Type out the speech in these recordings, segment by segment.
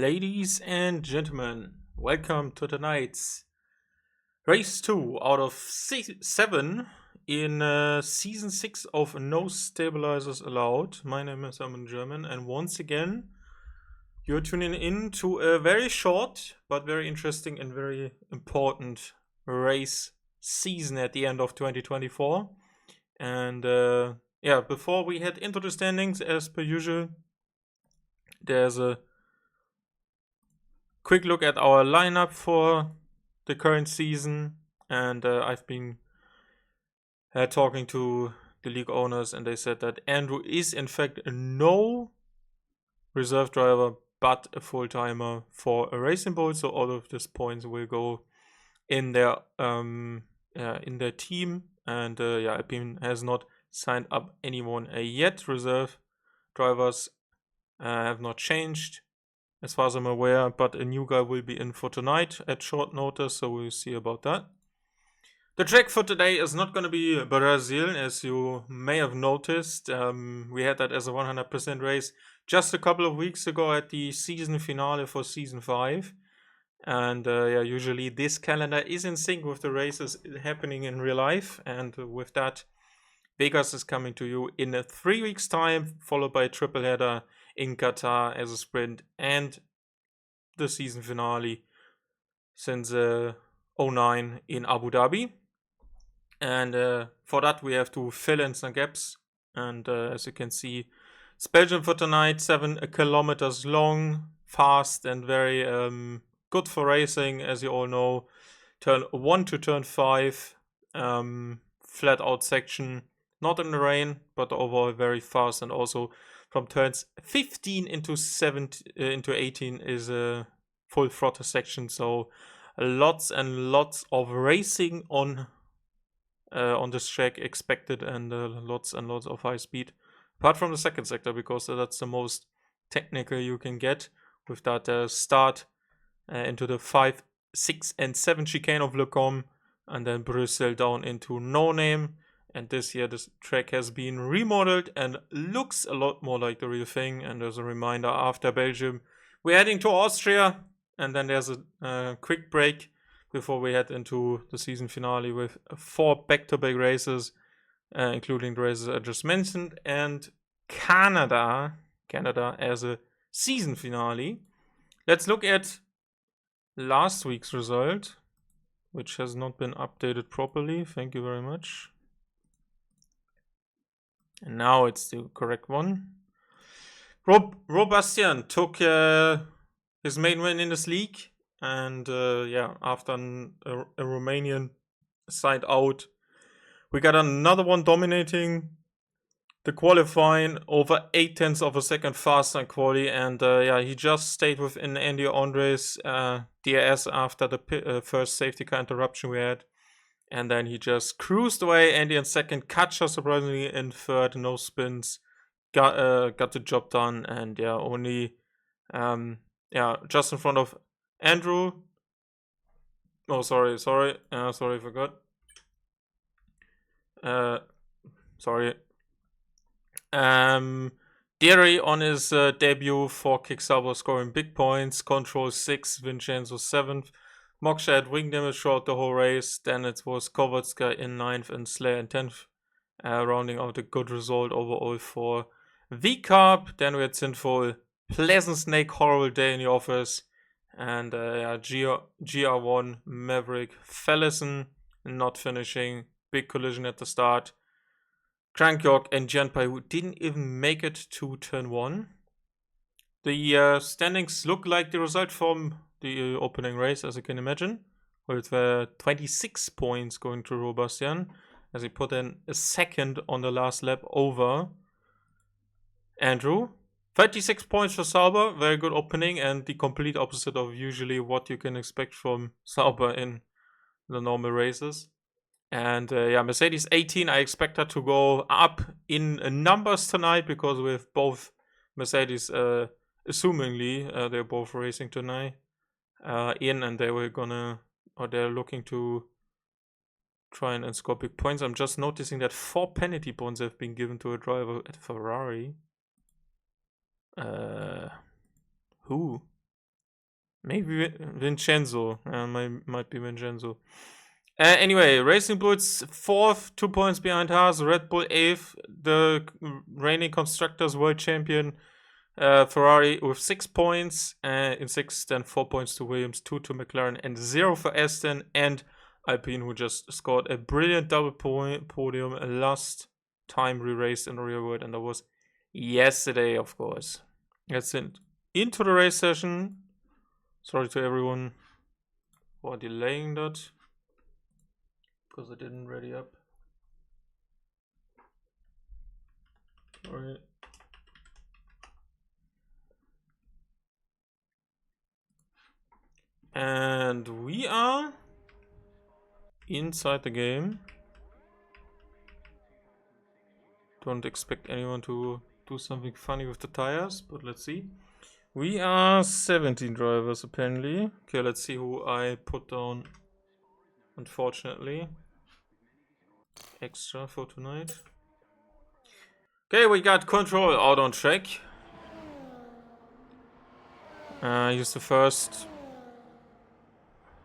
Ladies and gentlemen, welcome to tonight's race 2 out of 7 in season 6 of No Stabilizers Allowed. My name is Herman German, and once again, you're tuning in to a very short but very interesting and very important race season at the end of 2024. And before we head into the standings, as per usual, there's a quick look at our lineup for the current season, and I've been talking to the league owners, and they said that Andrew is in fact no reserve driver but a full-timer for a racing boat, so all of these points will go in their team, and Alpine has not signed up anyone yet. Reserve drivers have not changed as far as I'm aware, but a new guy will be in for tonight at short notice, so we'll see about that. The track for today is not going to be Brazil, as you may have noticed. We had that as a 100% race just a couple of weeks ago at the season finale for season 5. And usually this calendar is in sync with the races happening in real life. And with that, Vegas is coming to you in 3 weeks' time, followed by a triple header in Qatar as a sprint, and the season finale since 09 in Abu Dhabi. And for that we have to fill in some gaps, and as you can see, it's Belgium for tonight, 7 kilometers long, fast and very good for racing, as you all know. Turn 1 to turn 5, flat out section, not in the rain, but overall very fast, and also from turns 15 into 18 is a full throttle section, so lots and lots of racing on this track expected, and lots and lots of high speed. Apart from the second sector, because that's the most technical you can get with that start into the 5, 6, and 7 chicane of Le Com, and then Brussels down into No Name. And this year, this track has been remodeled and looks a lot more like the real thing. And as a reminder, after Belgium, we're heading to Austria. And then there's a quick break before we head into the season finale with 4 back-to-back races, including the races I just mentioned, and Canada as a season finale. Let's look at last week's result, which has not been updated properly. Thank you very much. And now it's the correct one. Robastian took his main win in this league. And after a Romanian side out, we got another one dominating the qualifying, over 0.8 of a second faster than quali. And he just stayed within Andy Andre's DRS after the first safety car interruption we had. And then he just cruised away. Andy in second, Katja surprisingly in third, no spins, got the job done, and only just in front of Andrew. Oh, sorry, forgot. Sorry. Derry on his debut for Kickstarter scoring big points. Control 6, Vincenzo 7th. Moksha had wing damage throughout the whole race. Then it was Kovatska in 9th and Slayer in 10th. Rounding out a good result overall for V-Carb. Then we had Sinful, Pleasant Snake, horrible day in the office. And GR1, Maverick, Fellison not finishing. Big collision at the start. Crankyork and Janpai, who didn't even make it to turn 1. The standings look like the result from the opening race, as you can imagine, with 26 points going to Robastian, as he put in a second on the last lap over Andrew. 36 points for Sauber, very good opening, and the complete opposite of usually what you can expect from Sauber in the normal races. And Mercedes 18, I expect her to go up in numbers tonight, because with both Mercedes, assumingly, they're both racing tonight, and they're looking to try and score big points. I'm just noticing that 4 penalty points have been given to a driver at Ferrari. Who? Maybe Vincenzo. Might be Vincenzo. Anyway, Racing Bulls 4th, 2 points behind Haas. Red Bull 8th, the reigning Constructors World Champion. Ferrari with 6 points. In 6th, then 4 points to Williams, 2 to McLaren, and 0 for Aston. And Alpine, who just scored a brilliant double podium last time we raced in the real world, and that was yesterday, of course. Let's into the race session. Sorry to everyone for delaying that, because I didn't ready up. Sorry. And we are inside the game. Don't expect anyone to do something funny with the tires, but let's see. We are 17 drivers apparently. Okay, let's see who I put down. Unfortunately, extra for tonight. Okay, we got Control out on track. He's the first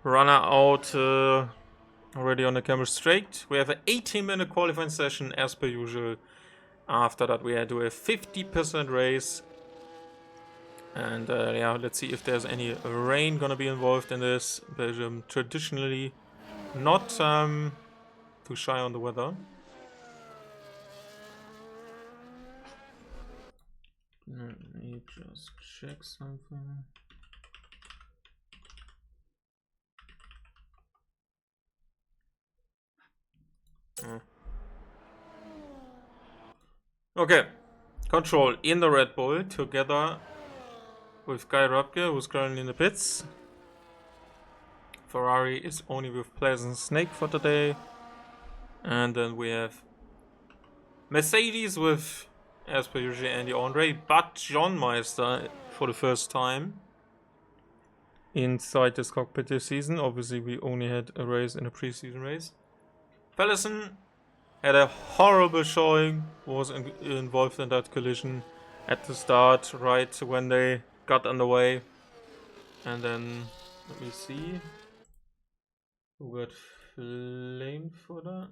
runner out already on the camera straight. We have an 18-minute qualifying session as per usual. After that, we do a 50% race. And yeah, let's see if there's any rain gonna be involved in this. Belgium traditionally not too shy on the weather. Let me just check something. Okay, Control in the Red Bull together with Guy Röpke, who's currently in the pits. Ferrari is only with Pleasant Snake for today. And then we have Mercedes with, as per usual, Andy Andre, but John Meister for the first time inside this cockpit this season. Obviously, we only had a race in a preseason race. Fellison had a horrible showing, was involved in that collision at the start, right when they got underway. And then, let me see, who got flamed for that?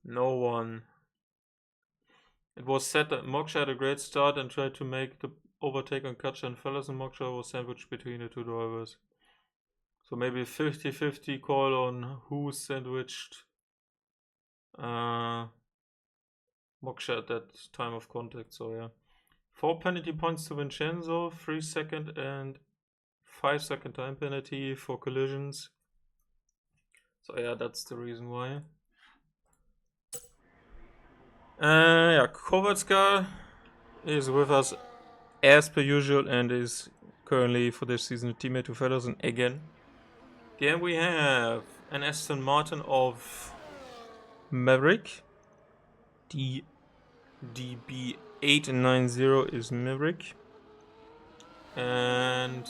No one. It was said that Moksha had a great start and tried to make the overtake on Katja and Fellas, and Moksha was sandwiched between the two drivers. So maybe 50-50 call on who sandwiched Moksha at that time of contact. So yeah, 4 penalty points to Vincenzo, 3 second and 5 second time penalty for collisions. So yeah, that's the reason why. Yeah, Kovatska is with us as per usual and is currently for this season a teammate to Feddersen again. Then we have an Aston Martin of Maverick. The DB890 is Maverick. And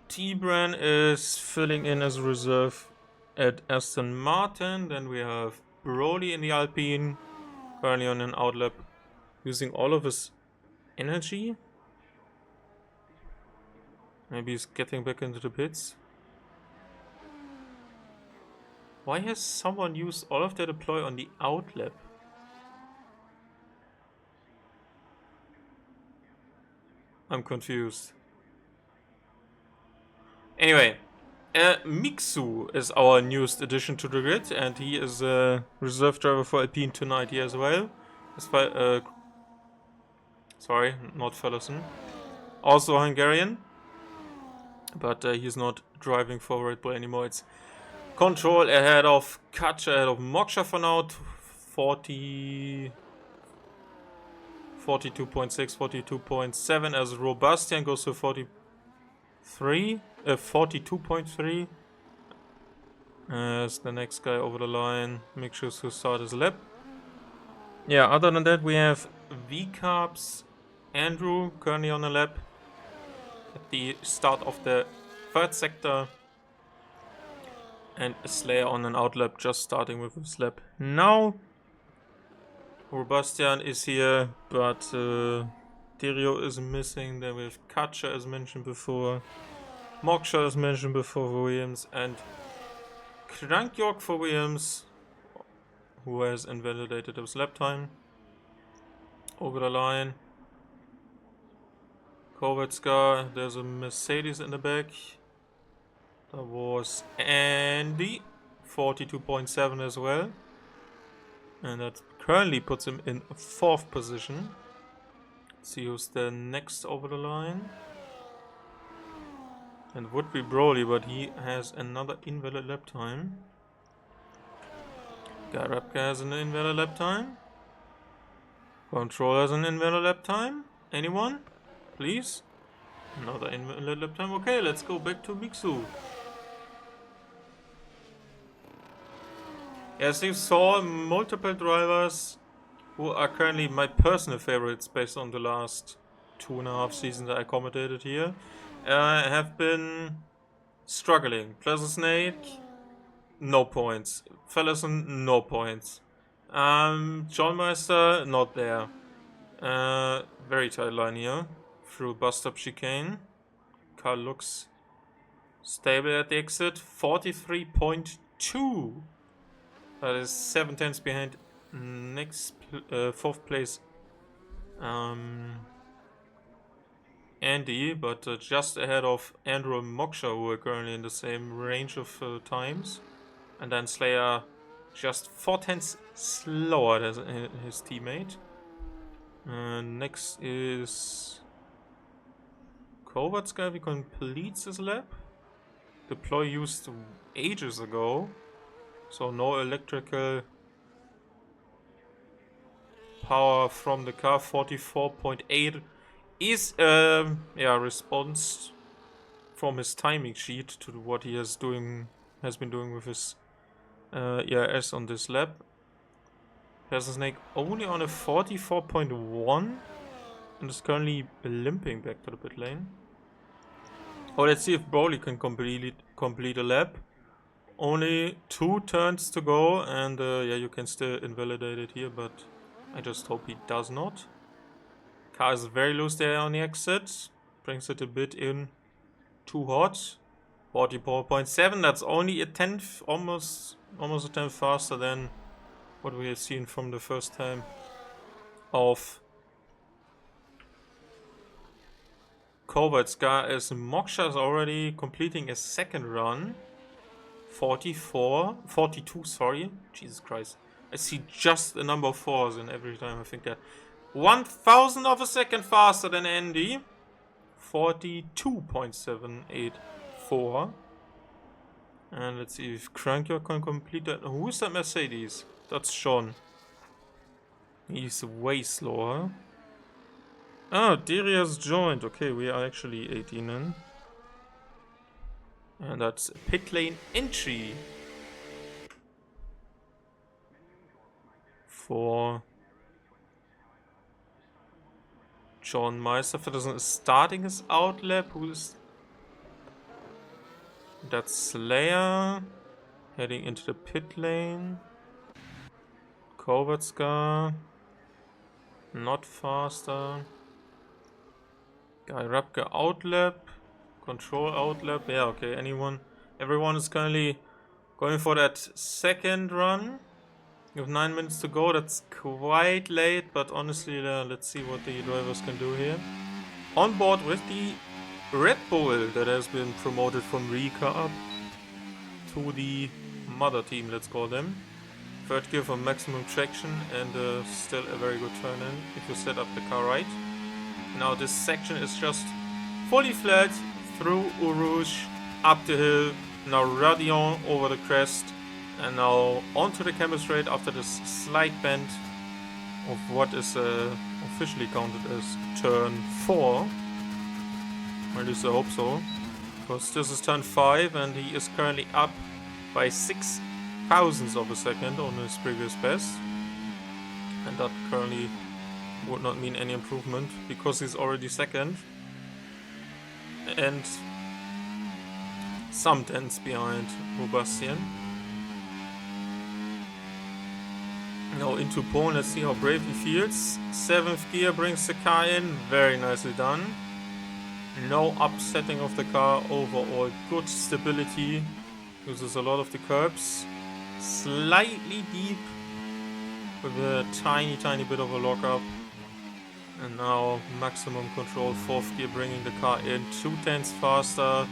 T-Bran is filling in as a reserve at Aston Martin. Then we have Brody in the Alpine, currently on an outlap, using all of his energy. Maybe he's getting back into the pits. Why has someone used all of their deploy on the outlap? I'm confused. Anyway, Mixu is our newest addition to the grid, and he is a reserve driver for Alpine tonight here as well. Sorry, not Fellison. Also Hungarian, but he's not driving for Red Bull anymore. It's Control ahead of Katja, ahead of Moksha for now. 42.6, 42.7 as Robastian goes to 42.3 as the next guy over the line. Make sure to start his lap. Yeah, other than that, we have V-Carbs Andrew currently on a lap at the start of the third sector. And Slayer on an outlap, just starting with his lap. Now, Robustian is here, but Derio is missing. Then we have Katja as mentioned before. Moksha as mentioned before for Williams. And Krankjork for Williams, who has invalidated his lap time. Over the line. Kovetska, there's a Mercedes in the back. That was Andy, 42.7 as well. And that currently puts him in 4th position. Let's see who's the next over the line. And would be Broly, but he has another invalid lap time. Garapka has an invalid lap time. Control has an invalid lap time. Anyone? Please? Another invalid lap time. Okay, let's go back to Mixu. As you saw, multiple drivers who are currently my personal favorites based on the last 2.5 seasons that I commentated here, have been struggling. Pleasant Snake, no points. Fellison, no points. John Meister, not there. Very tight line here through bus stop chicane. Car looks stable at the exit. 43.2. That is 7 tenths behind next 4th place Andy, but just ahead of Andrew and Moksha, who are currently in the same range of times. And then Slayer just 4 tenths slower than his teammate. Next is Kovatska, he completes his lap. Deploy used ages ago. So no electrical power from the car. 44.8 is response from his timing sheet to what he has been doing with his ERS on this lap. Peasant Snake only on a 44.1 and is currently limping back to the pit lane. Oh, let's see if Broly can complete a lap. Only 2 turns to go, and you can still invalidate it here, but I just hope he does not. Car is very loose there on the exit, brings it a bit in too hot. 44.7, that's only a tenth, almost a tenth faster than what we have seen from the first time of Kovatska, as Moksha is already completing a second run. 42, sorry. Jesus Christ. I see just a number of 4s and every time I think that. 1,000 of a second faster than Andy. 42.784. And let's see if Cranker can complete that. Who is that Mercedes? That's Sean. He's way slower. Oh, Darius joined. Okay, we are actually 18 in. And that's pit lane entry for John Meister. Feddersen is starting his outlap. That's Slayer heading into the pit lane. Kovatska not faster. Guy Rapke outlap. Control outlap. Yeah, okay, everyone is currently going for that second run. You have 9 minutes to go. That's quite late, but honestly, let's see what the drivers can do here. On board with the Red Bull that has been promoted from Recarb to the mother team, let's call them. Third gear for maximum traction and still a very good turn in if you set up the car right. Now this section is just fully flat through Urush, up the hill, now Radion over the crest, and now onto the camel straight after this slight bend of what is officially counted as turn 4. At least I hope so, because this is turn 5 and he is currently up by 6 thousandths of a second on his previous best, and that currently would not mean any improvement because he's already second and some tenths behind Sebastian. Now into pole, let's see how brave he feels. 7th gear brings the car in, very nicely done. No upsetting of the car, overall good stability. Uses a lot of the curbs. Slightly deep with a tiny bit of a lockup. And now maximum control, 4th gear bringing the car in 2 tenths faster.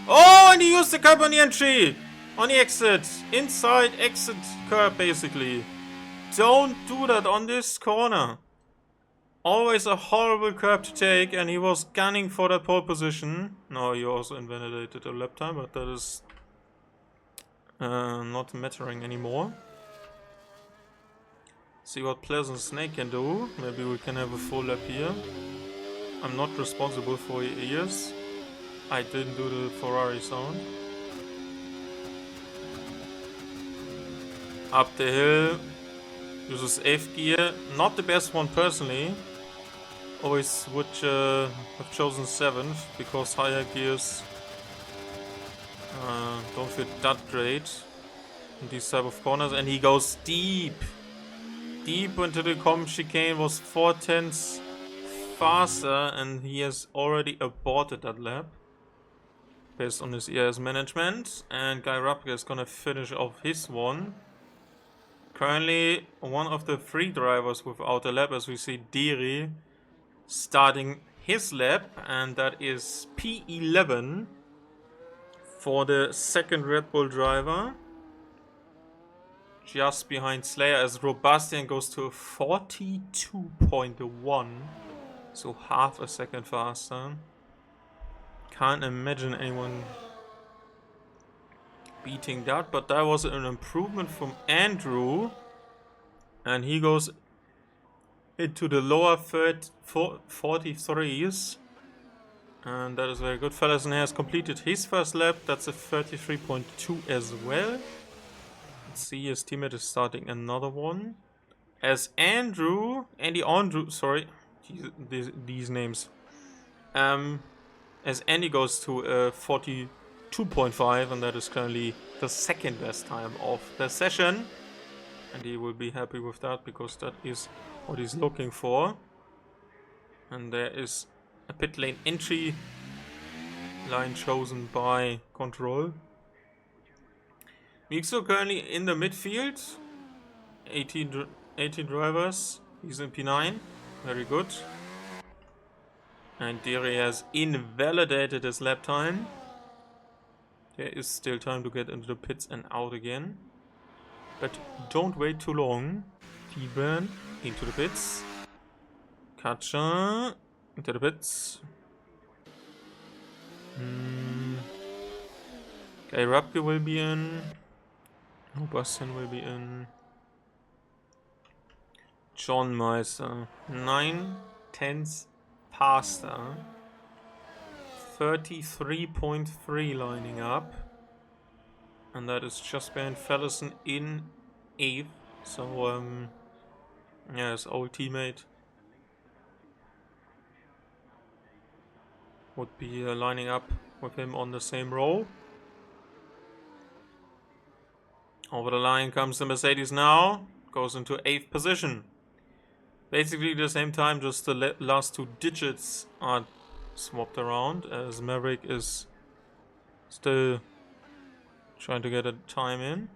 Oh, and he used the curb on the entry! On the exit! Inside exit curb basically. Don't do that on this corner. Always a horrible curb to take, and he was gunning for that pole position. No, he also invalidated a lap time, but that is not mattering anymore. See what Pleasant Snake can do. Maybe we can have a full lap here. I'm not responsible for your ears. I didn't do the Ferrari sound. Up the hill. Uses 8th gear. Not the best one personally. Always would have chosen 7th because higher gears don't feel that great in these type of corners. And he goes deep into the common chicane, was 4 tenths faster, and he has already aborted that lap based on his ERS management. And Guy Rapke is gonna finish off his one. Currently one of the 3 drivers without a lap, as we see Diri starting his lap, and that is P11 for the second Red Bull driver. Just behind Slayer as Robastian goes to a 42.1. So half a second faster. Can't imagine anyone beating that, but that was an improvement from Andrew. And he goes into the lower 43s. And that is very good. Fellison has completed his first lap. That's a 33.2 as well. Let's see, his teammate is starting another one. As Andy Andrew, sorry, these names. As Andy goes to 42.5, and that is currently the second best time of the session. And he will be happy with that because that is what he's looking for. And there is a pit lane entry line chosen by Control. Mixo currently in the midfield. 18 drivers. He's in P9. Very good. And Diri has invalidated his lap time. There is still time to get into the pits and out again. But don't wait too long. T-Burn into the pits. Katja into the pits. Okay, Rapke will be in. Bastian will be in. John Meister. 9 tenths faster. 33.3 lining up. And that is just behind Fellison in 8th. So, yeah, his old teammate would be lining up with him on the same row. Over the line comes the Mercedes now. Goes into 8th position. Basically the same time, just the last 2 digits are swapped around, as Maverick is still trying to get a time in.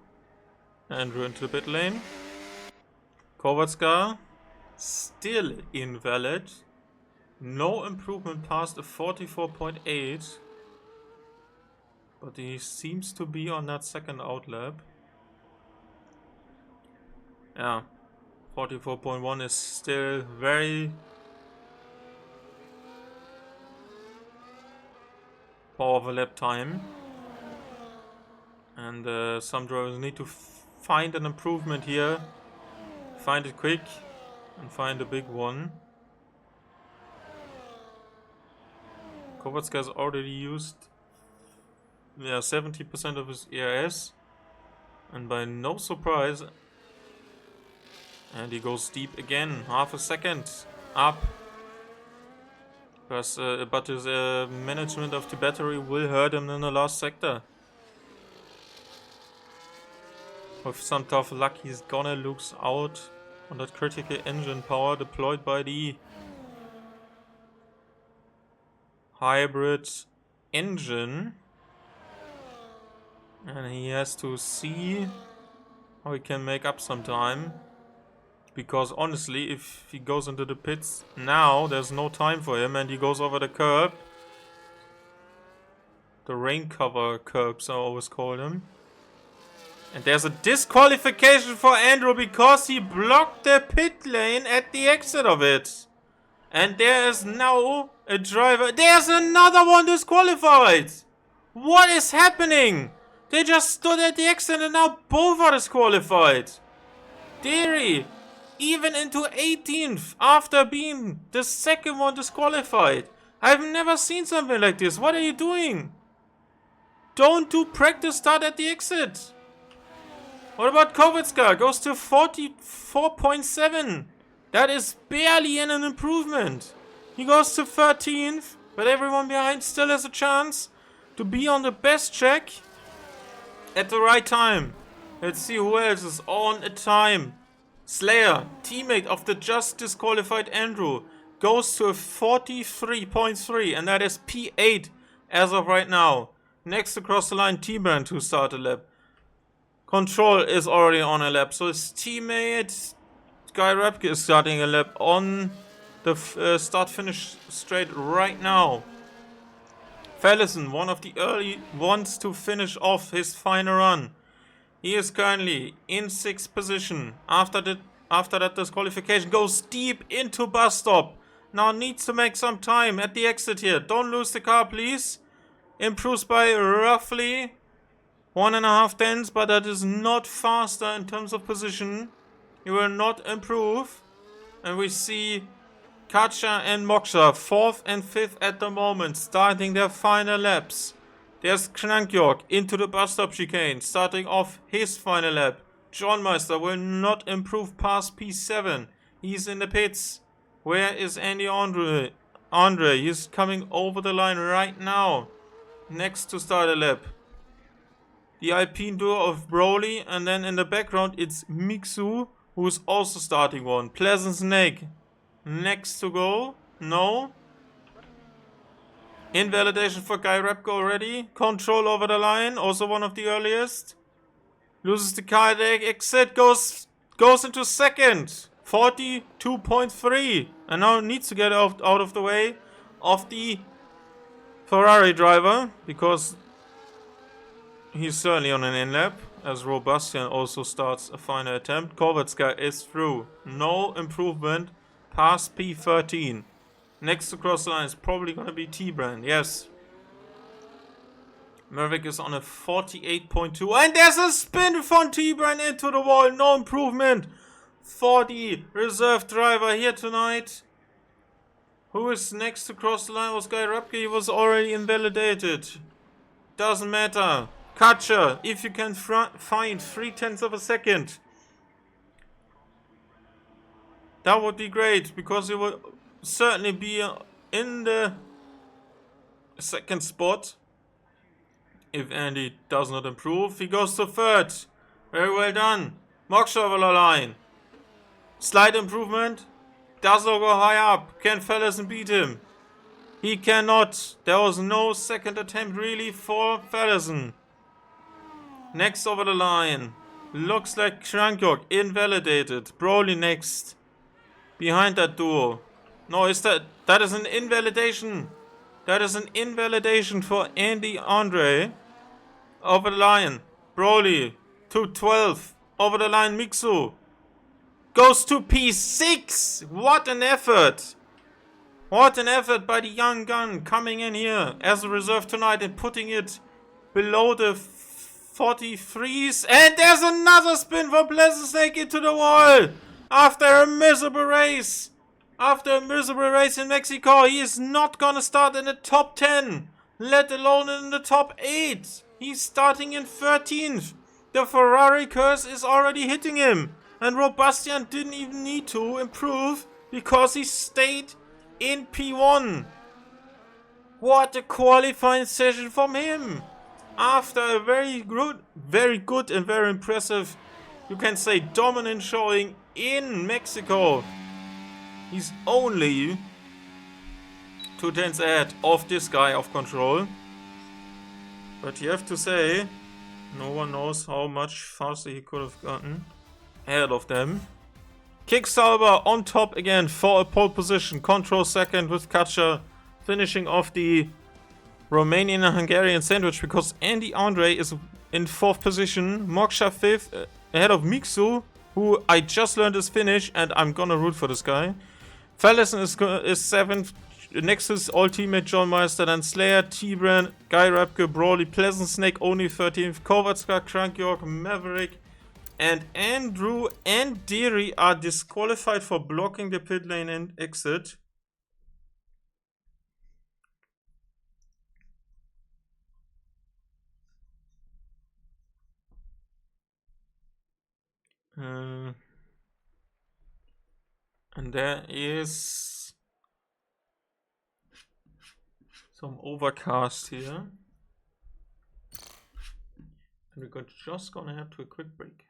Andrew into the pit lane. Kovatska still invalid. No improvement past a 44.8. But he seems to be on that second outlap. Yeah, 44.1 is still very powerful lap time. And some drivers need to find an improvement here. Find it quick and find a big one. Kovatska has already used 70% of his ERS. And by no surprise, and he goes deep again, half a second. up. But his management of the battery will hurt him in the last sector. With some tough luck, he's gonna lose out on that critical engine power deployed by the hybrid engine. And he has to see how he can make up some time. Because honestly, if he goes into the pits now, there's no time for him and he goes over the curb. The rain cover curbs, I always call them. And there's a disqualification for Andrew because he blocked the pit lane at the exit of it. And there is now a driver. There's another one disqualified. What is happening? They just stood at the exit and now both are disqualified. Deary, even into 18th after being the second one disqualified. I've never seen something like this. What are you doing? Don't do practice start at the exit. What about Kovitska? Goes to 44.7. That is barely an improvement. He goes to 13th, but everyone behind still has a chance to be on the best track at the right time. Let's see who else is on a time. Slayer, teammate of the just disqualified Andrew, goes to a 43.3, and that is P8 as of right now. Next across the line, T-Brand, who started a lap. Control is already on a lap, so his teammate Guy Repke is starting a lap on the start-finish straight right now. Fallison, one of the early ones to finish off his final run. He is currently in 6th position. After that disqualification, goes deep into bus stop. Now needs to make some time at the exit here. Don't lose the car, please. Improves by roughly 1.5 tenths, but that is not faster in terms of position. He will not improve. And we see Katja and Moksha 4th and 5th at the moment, starting their final laps. There's Knankjorg into the bus stop chicane, starting off his final lap. John Meister will not improve past P7. He's in the pits. Where is Andy Andre? He's coming over the line right now. Next to start a lap. The Alpine duo of Broly, and then in the background it's Mixu, who is also starting one. Pleasant Snake. Next to go. No. Invalidation for Guy Repko already. Control over the line, also one of the earliest. Loses the car at the exit, goes into second. 42.3. And now needs to get out of the way of the Ferrari driver, because he's certainly on an in-lap, as Robastian also starts a final attempt. Kovetska is through. No improvement past P13. Next to cross the line is probably going to be T-Brand. Yes. Mervick is on a 48.2. And there's a spin from T-Brand into the wall. No improvement for the reserve driver here tonight. Who is next to cross the line was Guy Repke. He was already invalidated. Doesn't matter. Katja, if you can find 0.3 of a second, that would be great, because he will certainly be in the second spot if Andy does not improve. He goes to 3rd. Very well done. Moksha over the line. Slight improvement. Does not go high up. Can Fallison beat him? He cannot. There was no second attempt really for Fallison. Next over the line. Looks like Krankyok invalidated. Broly next. Behind that duo. No, is that is an invalidation. That is an invalidation for Andy Andre. Over the line. Broly to 12th. Over the line Mixu. Goes to P6. What an effort. What an effort by the young gun coming in here as a reserve tonight and putting it below the 43s. And there's another spin for Pleasant Snake into the wall. After a miserable race. After a miserable race in Mexico, he is not gonna start in the top 10. Let alone in the top 8. He's starting in 13th. The Ferrari curse is already hitting him. And Robastian didn't even need to improve because he stayed in P1. What a qualifying session from him! After a very good and very impressive, you can say dominant showing in Mexico. He's only 2 tenths ahead of this guy of Control. But you have to say, no one knows how much faster he could have gotten ahead of them. Kicksauber on top again for a pole position. Control second with Kacha finishing off the Romanian and Hungarian sandwich because Andy Andre is in 4th position. Moksha 5th ahead of Miksu, who I just learned his finish and I'm gonna root for this guy. Fallison is 7th. Next to his old teammate John Meister, then Slayer, T-Bran, Guy Rapke, Brawley, Pleasant Snake only 13th, Kovatska, Crank York, Maverick, and Andrew and Deary are disqualified for blocking the pit lane and exit. And there is some overcast here. And we're just gonna head to a quick break.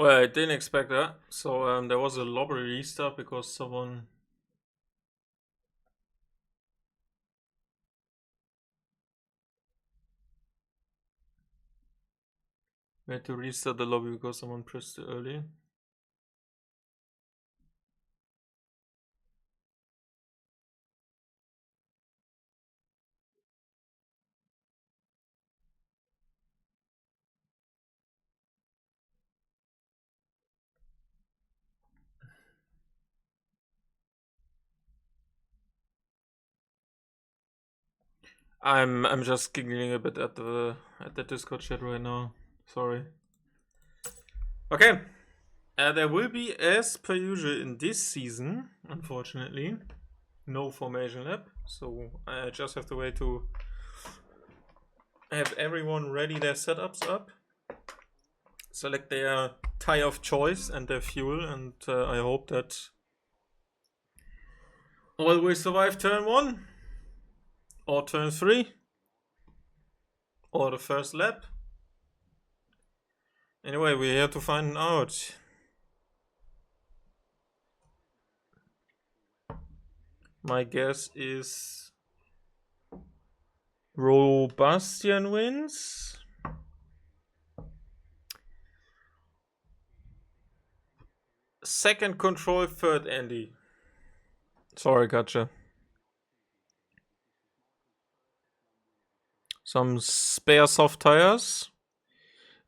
Well, I didn't expect that. So there was a lobby restart because someone... We had to restart the lobby because someone pressed it early. I'm just giggling a bit at the Discord chat right now. Sorry. Okay. There will be, as per usual in this season, unfortunately, no formation lab. So I just have to wait to have everyone ready their setups up, select their tire of choice and their fuel, and I hope that all will survive turn 1 or turn 3 or the first lap. Anyway, we're here to find out. My guess is Robustian wins. Second control, third Andy. Sorry, gotcha. Some spare soft tires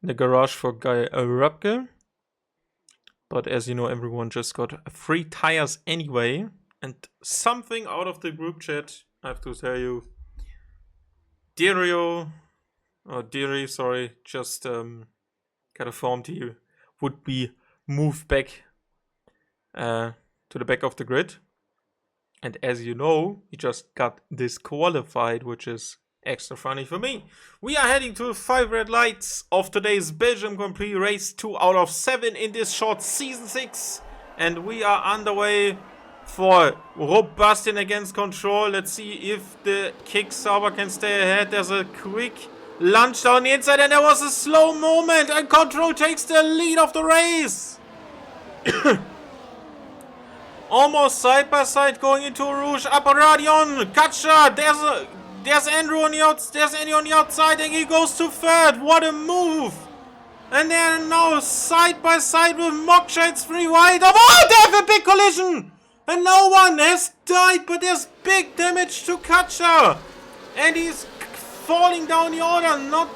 in the garage for Guy Rupke. But as you know, everyone just got free tires anyway. And something out of the group chat, I have to tell you. Diri, sorry, just got informed he would be moved back to the back of the grid. And as you know, he just got disqualified, which is extra funny for me. We are heading to the 5 red lights of today's Belgium Grand Prix race 2 out of 7 in this short season 6. And we are underway for Robustian against Control. Let's see if the Kicksauber can stay ahead. There's a quick lunge down the inside and there was a slow moment and Control takes the lead of the race. Almost side by side going into Rouge. Aparadion, Katcha, there's Andrew on the outside, there's Andy on the outside and he goes to third. What a move! And they're now side by side with Moksha. It's 3 wide. Oh, they have a big collision! And no one has died, but there's big damage to Katcha. And he's falling down the order. Not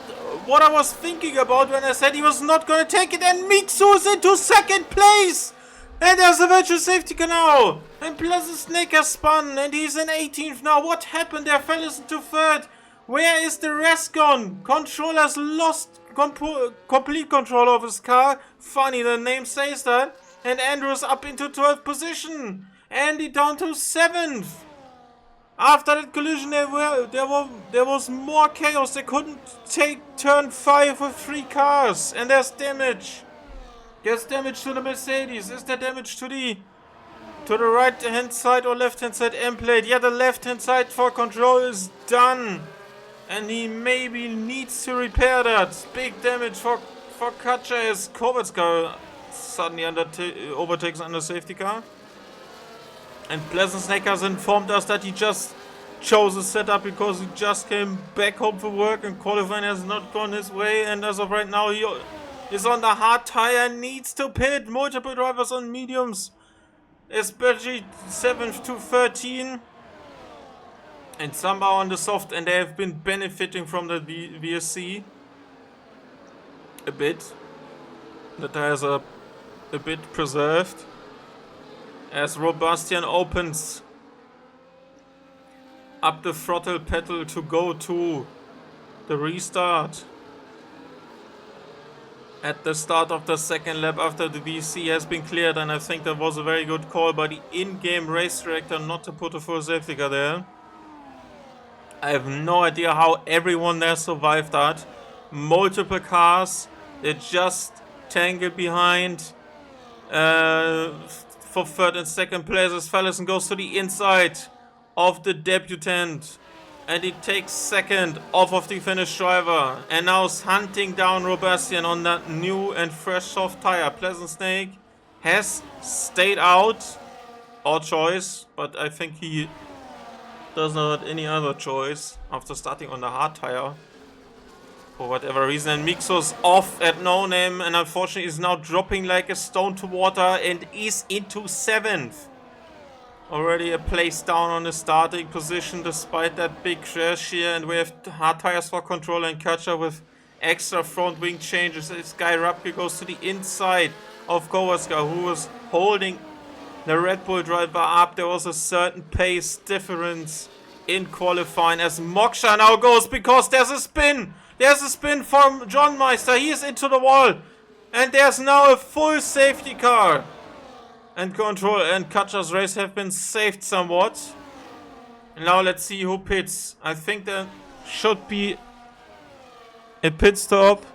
what I was thinking about when I said he was not going to take it. And Miksu is into second place. And there's a virtual safety car now. And Pleasant Snake has spun. And he's in 18th now. What happened there? Fell into third. Where is the rest gone? Control has lost complete control of his car. Funny, the name says that. And Andrew's up into 12th position. Andy down to 7th. After that collision, there was more chaos. They couldn't take turn 5 with 3 cars. And there's damage. There's damage to the Mercedes. Is there damage to the right hand side or left hand side end plate? Yeah, the left hand side for Control is done. And he maybe needs to repair that. Big damage for Katja as Kovacs suddenly overtakes under safety car. And Pleasant Snake has informed us that he just chose a setup because he just came back home from work and qualifying has not gone his way. And as of right now, he is on the hard tire and needs to pit. Multiple drivers on mediums, especially 7th to 13. And somehow on the soft, and they have been benefiting from the VSC a bit. The tires are a bit preserved. As Robustian opens up the throttle pedal to go to the restart. At the start of the second lap after the VC has been cleared, and I think that was a very good call by the in-game race director not to put a full safety car there. I have no idea how everyone there survived that. Multiple cars, they just tangled behind for third and second places. Fallison goes to the inside of the debutant. And he takes second off of the Finnish driver. And now is hunting down Robastian on that new and fresh soft tire. Pleasant Snake has stayed out. Odd choice, but I think he does not have any other choice after starting on the hard tire. For whatever reason. And Mixo's off at no name. And unfortunately is now dropping like a stone to water. And is into 7th. Already a place down on the starting position despite that big crash here. And we have hard tires for Control and Katja with extra front wing changes. This guy Rapke goes to the inside of Kowalska, who was holding the Red Bull driver up. There was a certain pace difference in qualifying as Moksha now goes because there's a spin. There's a spin from John Meister. He is into the wall. And there's now a full safety car. And Control and Katja's race have been saved somewhat. Now let's see who pits. I think there should be a pit stop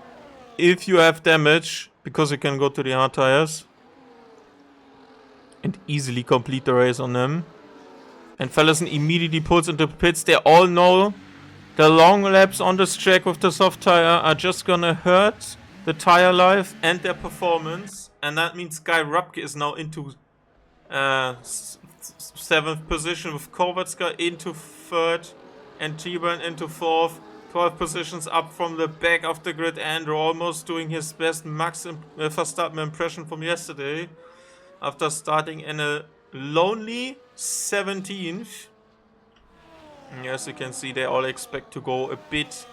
if you have damage, because you can go to the hard tires and easily complete the race on them. And Fellison immediately pulls into pits. They all know the long laps on this track with the soft tire are just gonna hurt the tire life and their performance. And that means Guy Rupke is now into 7th position with Kowalska into 3rd and T-Burn into 4th. 12 positions up from the back of the grid. Andrew almost doing his best Max Verstappen impression from yesterday after starting in a lonely 17th. And as you can see, they all expect to go a bit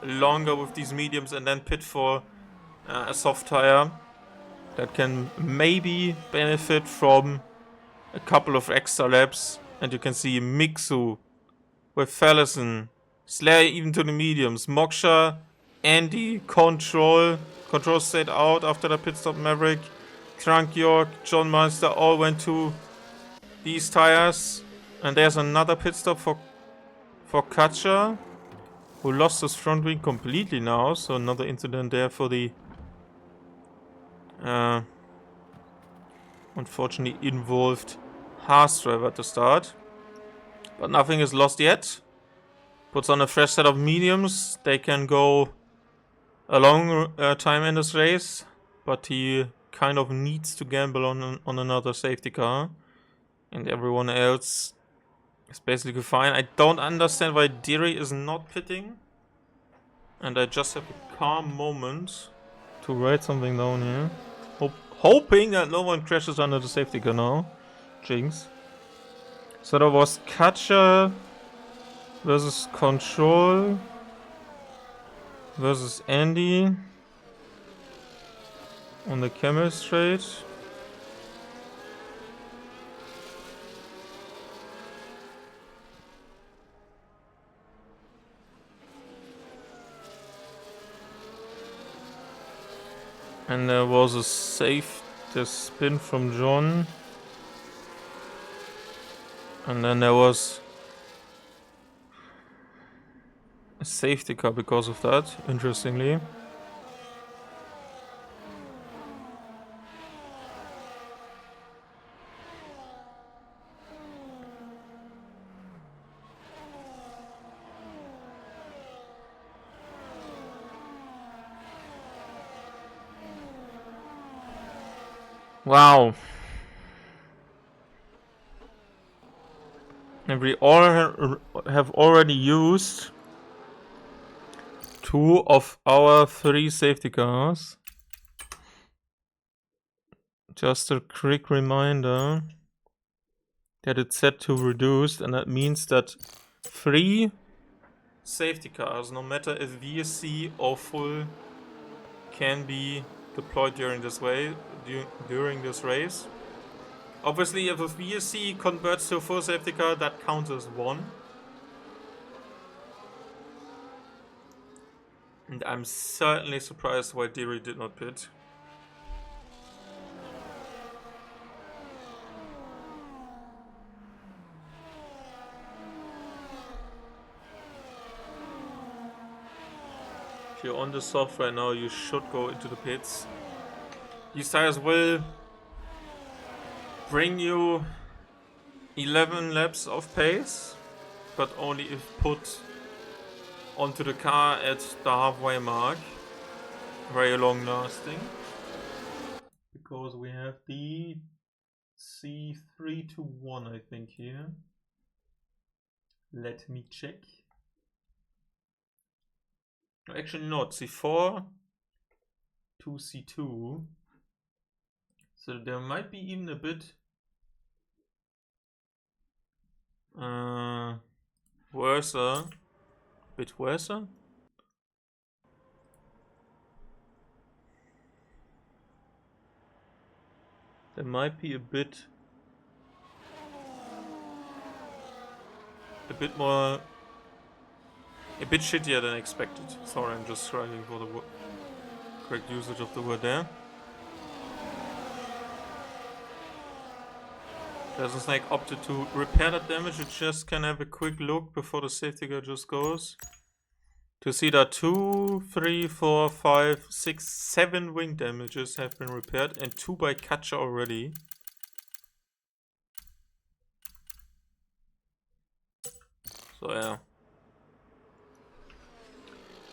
longer with these mediums and then pit for a soft tire that can maybe benefit from a couple of extra laps. And you can see Mixu with Fellison, Slayer even to the mediums, Moksha, Andy, Control stayed out after the pit stop. Maverick, Trunk York, John Meister all went to these tires. And there's another pit stop for Katja, who lost his front wing completely now. So another incident there for the unfortunately involved Haas driver at the start. But nothing is lost yet. Puts on a fresh set of mediums. They can go a long time in this race. But he kind of needs to gamble on another safety car. And everyone else is basically fine. I don't understand why Diri is not pitting. And I just have a calm moment to write something down here. Hoping that no one crashes under the safety car now. Jinx. So that was Katja versus Control versus Andy on the camel straight. And there was a the spin from John. And then there was a safety car because of that, interestingly. Wow. And we all have already used 2 of our 3 safety cars. Just a quick reminder that it's set to reduced, and that means that 3 safety cars, no matter if VSC or full, can be deployed during this race. Obviously, if a VSC converts to a full safety car, that counts as 1. And I'm certainly surprised why Diri did not pit. If you're on the soft right now, you should go into the pits. These tires will bring you 11 laps of pace, but only if put onto the car at the halfway mark. Very long lasting. Because we have the C3 to 1, I think, here. Let me check. Actually not, C4 to C2. So there might be even a bit worse. Bit worse. There might be a bit more, a bit shittier than expected. Sorry, I'm just striving for the correct usage of the word there. There's Snake opted to repair that damage. You just can have a quick look before the safety car just goes. To see that 2, 3, 4, 5, 6, 7 wing damages have been repaired and 2 by Katja already. So yeah.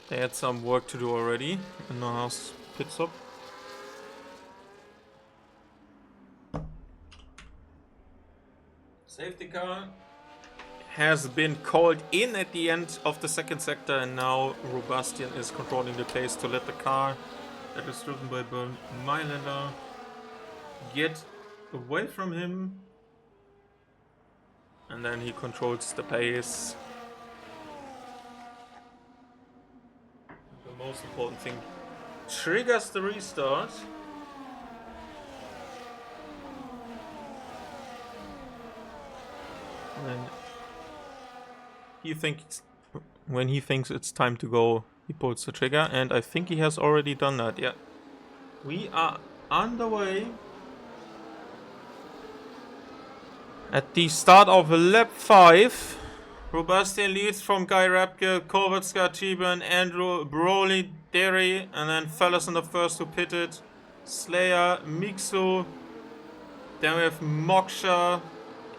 They had some work to do already in the house pit stop. Safety car has been called in at the end of the second sector, and now Robastian is controlling the pace to let the car that is driven by Mailänder get away from him, and then he controls the pace. The most important thing, triggers the restart. And then when he thinks it's time to go, he pulls the trigger, and I think he has already done that. Yeah, we are underway at the start of lap 5. Robastian leads from Guy Rapke, Kovacs, T-Burn, Andrew, Broly, Derry, and then Fellas in the first who pitted, Slayer, Mixu. Then we have Moksha,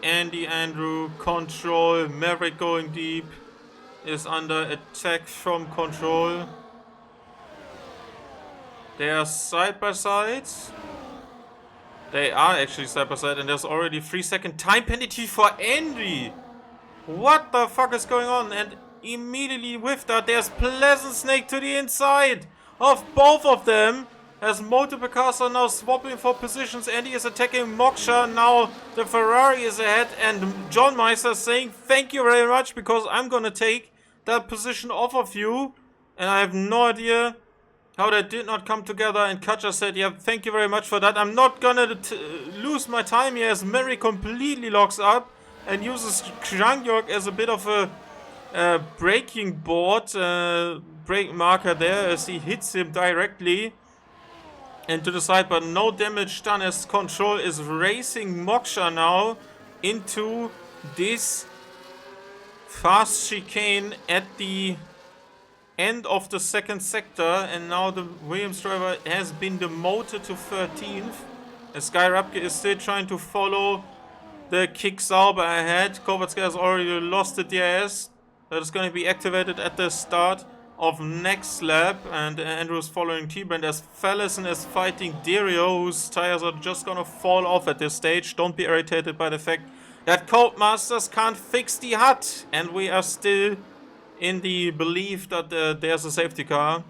Andy, Andrew, Control, Maverick going deep, is under attack from Control. They are side by side. They are actually side by side, and there's already 3-second time penalty for Andy. What the fuck is going on? And immediately with that, there's Pleasant Snake to the inside of both of them. As multiple cars are now swapping for positions. Andy is attacking Moksha. Now the Ferrari is ahead, and John Meister saying thank you very much because I'm gonna take that position off of you. And I have no idea how that did not come together. And Katja said, yeah, thank you very much for that. I'm not gonna lose my time here as Mary completely locks up and uses Krangyork as a bit of a braking board, brake marker there as he hits him directly into the side, but no damage done as Control is racing Moksha now into this fast chicane at the end of the second sector, and now the Williams driver has been demoted to 13th as Guy Rapke is still trying to follow the Kick Sauber ahead. Kovatska has already lost the DRS that is going to be activated at the start of next lap, and Andrew's following T-Brand as Fallison is fighting Dario, whose tires are just gonna fall off at this stage. Don't be irritated by the fact that Codemasters can't fix the HUD, and we are still in the belief that there's a safety car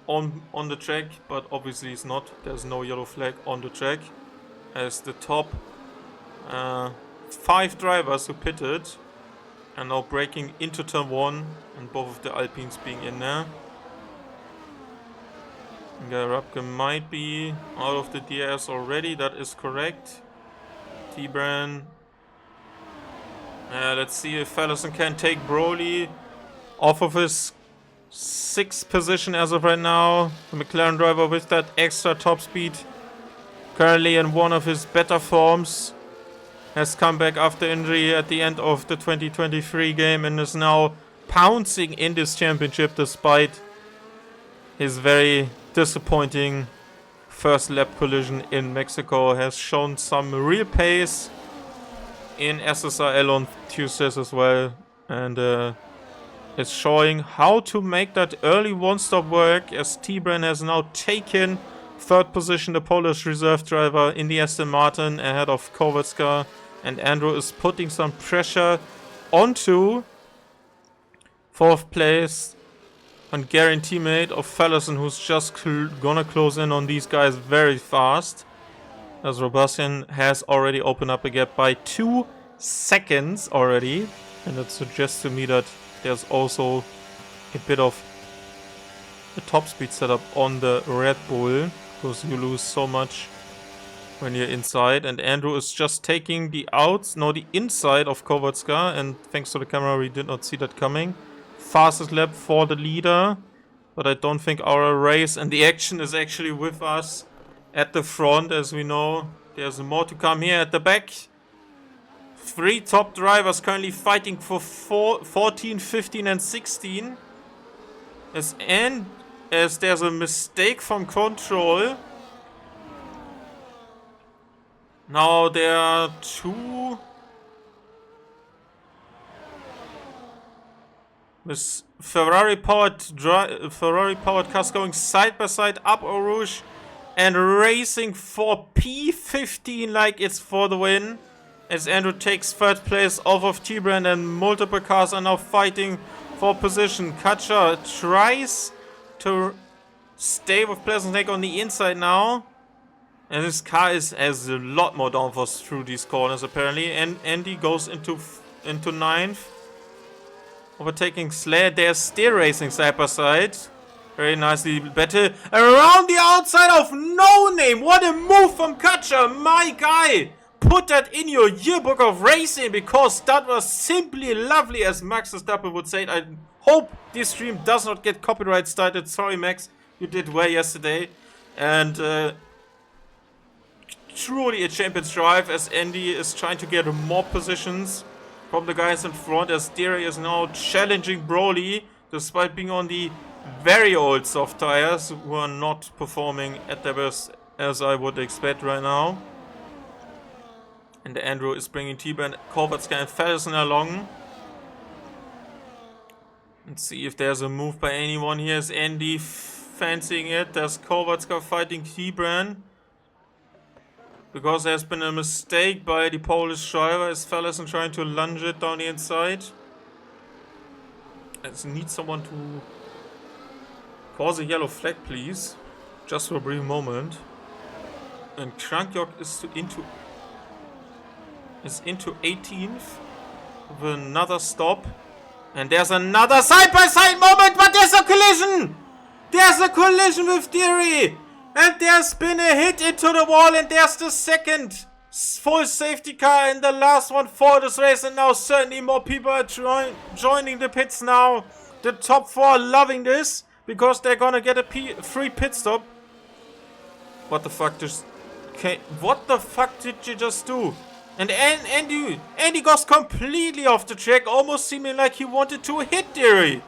on the track, but obviously it's not. There's no yellow flag on the track as the top 5 drivers who pitted and now braking into turn 1, and both of the Alpines being in there. Rapke might be out of the DRS already, that is correct. T-Bran. Let's see if Fallison can take Broly off of his 6th position as of right now. The McLaren driver with that extra top speed, currently in one of his better forms, has come back after injury at the end of the 2023 game and is now pouncing in this championship despite his very disappointing first lap collision in Mexico. Has shown some real pace in SSRL on Tuesdays as well, and is showing how to make that early one-stop work, as T-Bran has now taken third position, the Polish reserve driver in the Aston Martin, ahead of Kowalska, and Andrew is putting some pressure onto fourth place Hungarian teammate of Fallison, who's just gonna close in on these guys very fast, as Robastian has already opened up a gap by 2 seconds already, and that suggests to me that there's also a bit of a top speed setup on the Red Bull, because you lose so much when you're inside. And Andrew is just taking the inside of Kowalska, and thanks to the camera we did not see that coming. Fastest lap for the leader, but I don't think our race and the action is actually with us at the front, as we know. There's more to come here at the back. 3 top drivers currently fighting for 14, 15 and 16. As there's a mistake from control. Now there are 2 with Ferrari-powered cars going side by side up Eau Rouge and racing for P15 like it's for the win. As Andrew takes third place off of T-Bran, and multiple cars are now fighting for position. Katja tries to stay with Pleasant Lake on the inside now. And this car has a lot more downforce through these corners apparently. And Andy goes into 9th. Overtaking Slayer. They're still racing side by side. Very nicely battle around the outside of No Name. What a move from Katja, my guy. Put that in your yearbook of racing, because that was simply lovely, as Max Verstappen would say. I hope this stream does not get copyright started. Sorry, Max, you did well yesterday. And truly a champion's drive, as Andy is trying to get more positions from the guys in front, as Derry is now challenging Broly, despite being on the very old soft tires, who are not performing at their best, as I would expect right now. And Andrew is bringing T-Bran, Kowalska and Fallison along. Let's see if there's a move by anyone here. Is Andy fancying it? There's Kowalska fighting T-Bran, because there's been a mistake by the Polish driver, as Fallison trying to lunge it down the inside. I just need someone to cause a yellow flag, please. Just for a brief moment. And Krankjok is into 18th with another stop. And there's another side-by-side moment, but there's a collision! There's a collision with Deary! And there's been a hit into the wall, and there's the second full safety car in the last one for this race. And now certainly more people are joining the pits now. The top 4 are loving this, because they're gonna get a free pit stop. What the fuck what the fuck did you just do? And Andy goes completely off the track, almost seeming like he wanted to hit Deary.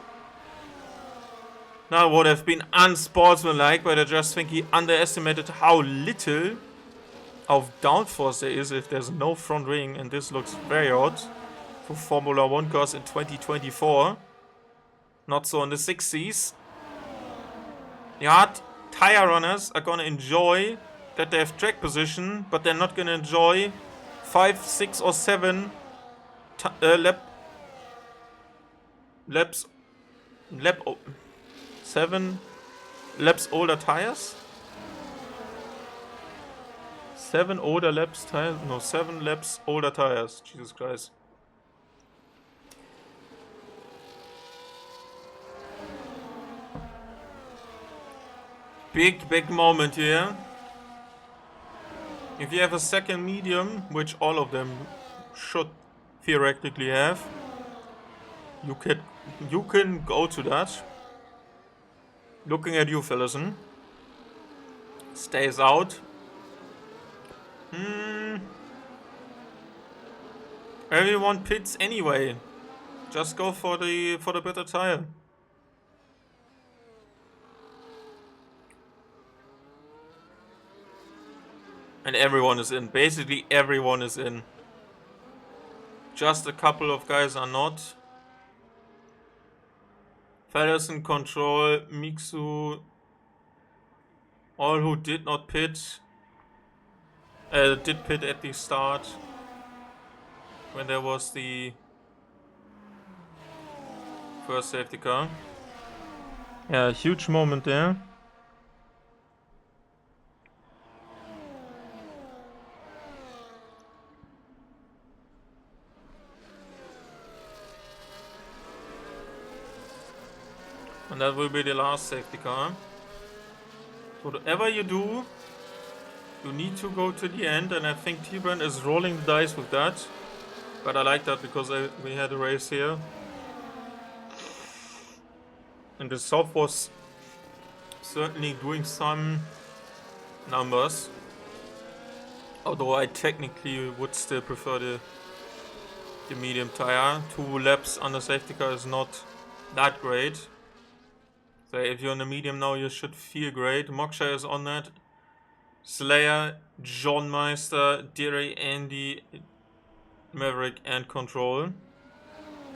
Now, it would have been unsportsmanlike, but I just think he underestimated how little of downforce there is if there's no front wing, and this looks very odd for Formula 1 cars in 2024. Not so in the 60s. The hard tire runners are gonna enjoy that they have track position, but they're not gonna enjoy 5, 6 or 7 7 laps older tires? 7 older laps tires? No, 7 laps older tires. Jesus Christ. Big moment here. If you have a second medium, which all of them should theoretically have, you can go to that. Looking at you, Fallison. Stays out. Everyone pits anyway. Just go for the better tire. And everyone is in. Basically everyone is in. Just a couple of guys are not. Feddersen, Control, Mixu, all who did not pit, did pit at the start when there was the first safety car. Yeah, a huge moment there. And that will be the last safety car. So whatever you do, you need to go to the end, and I think T-Brand is rolling the dice with that. But I like that because we had a race here. And the soft was certainly doing some numbers. Although I technically would still prefer the medium tire. 2 laps on the safety car is not that great. So if you're in the medium now, you should feel great. Moksha is on that. Slayer, John Meister, Derry, Andy, Maverick, and Control.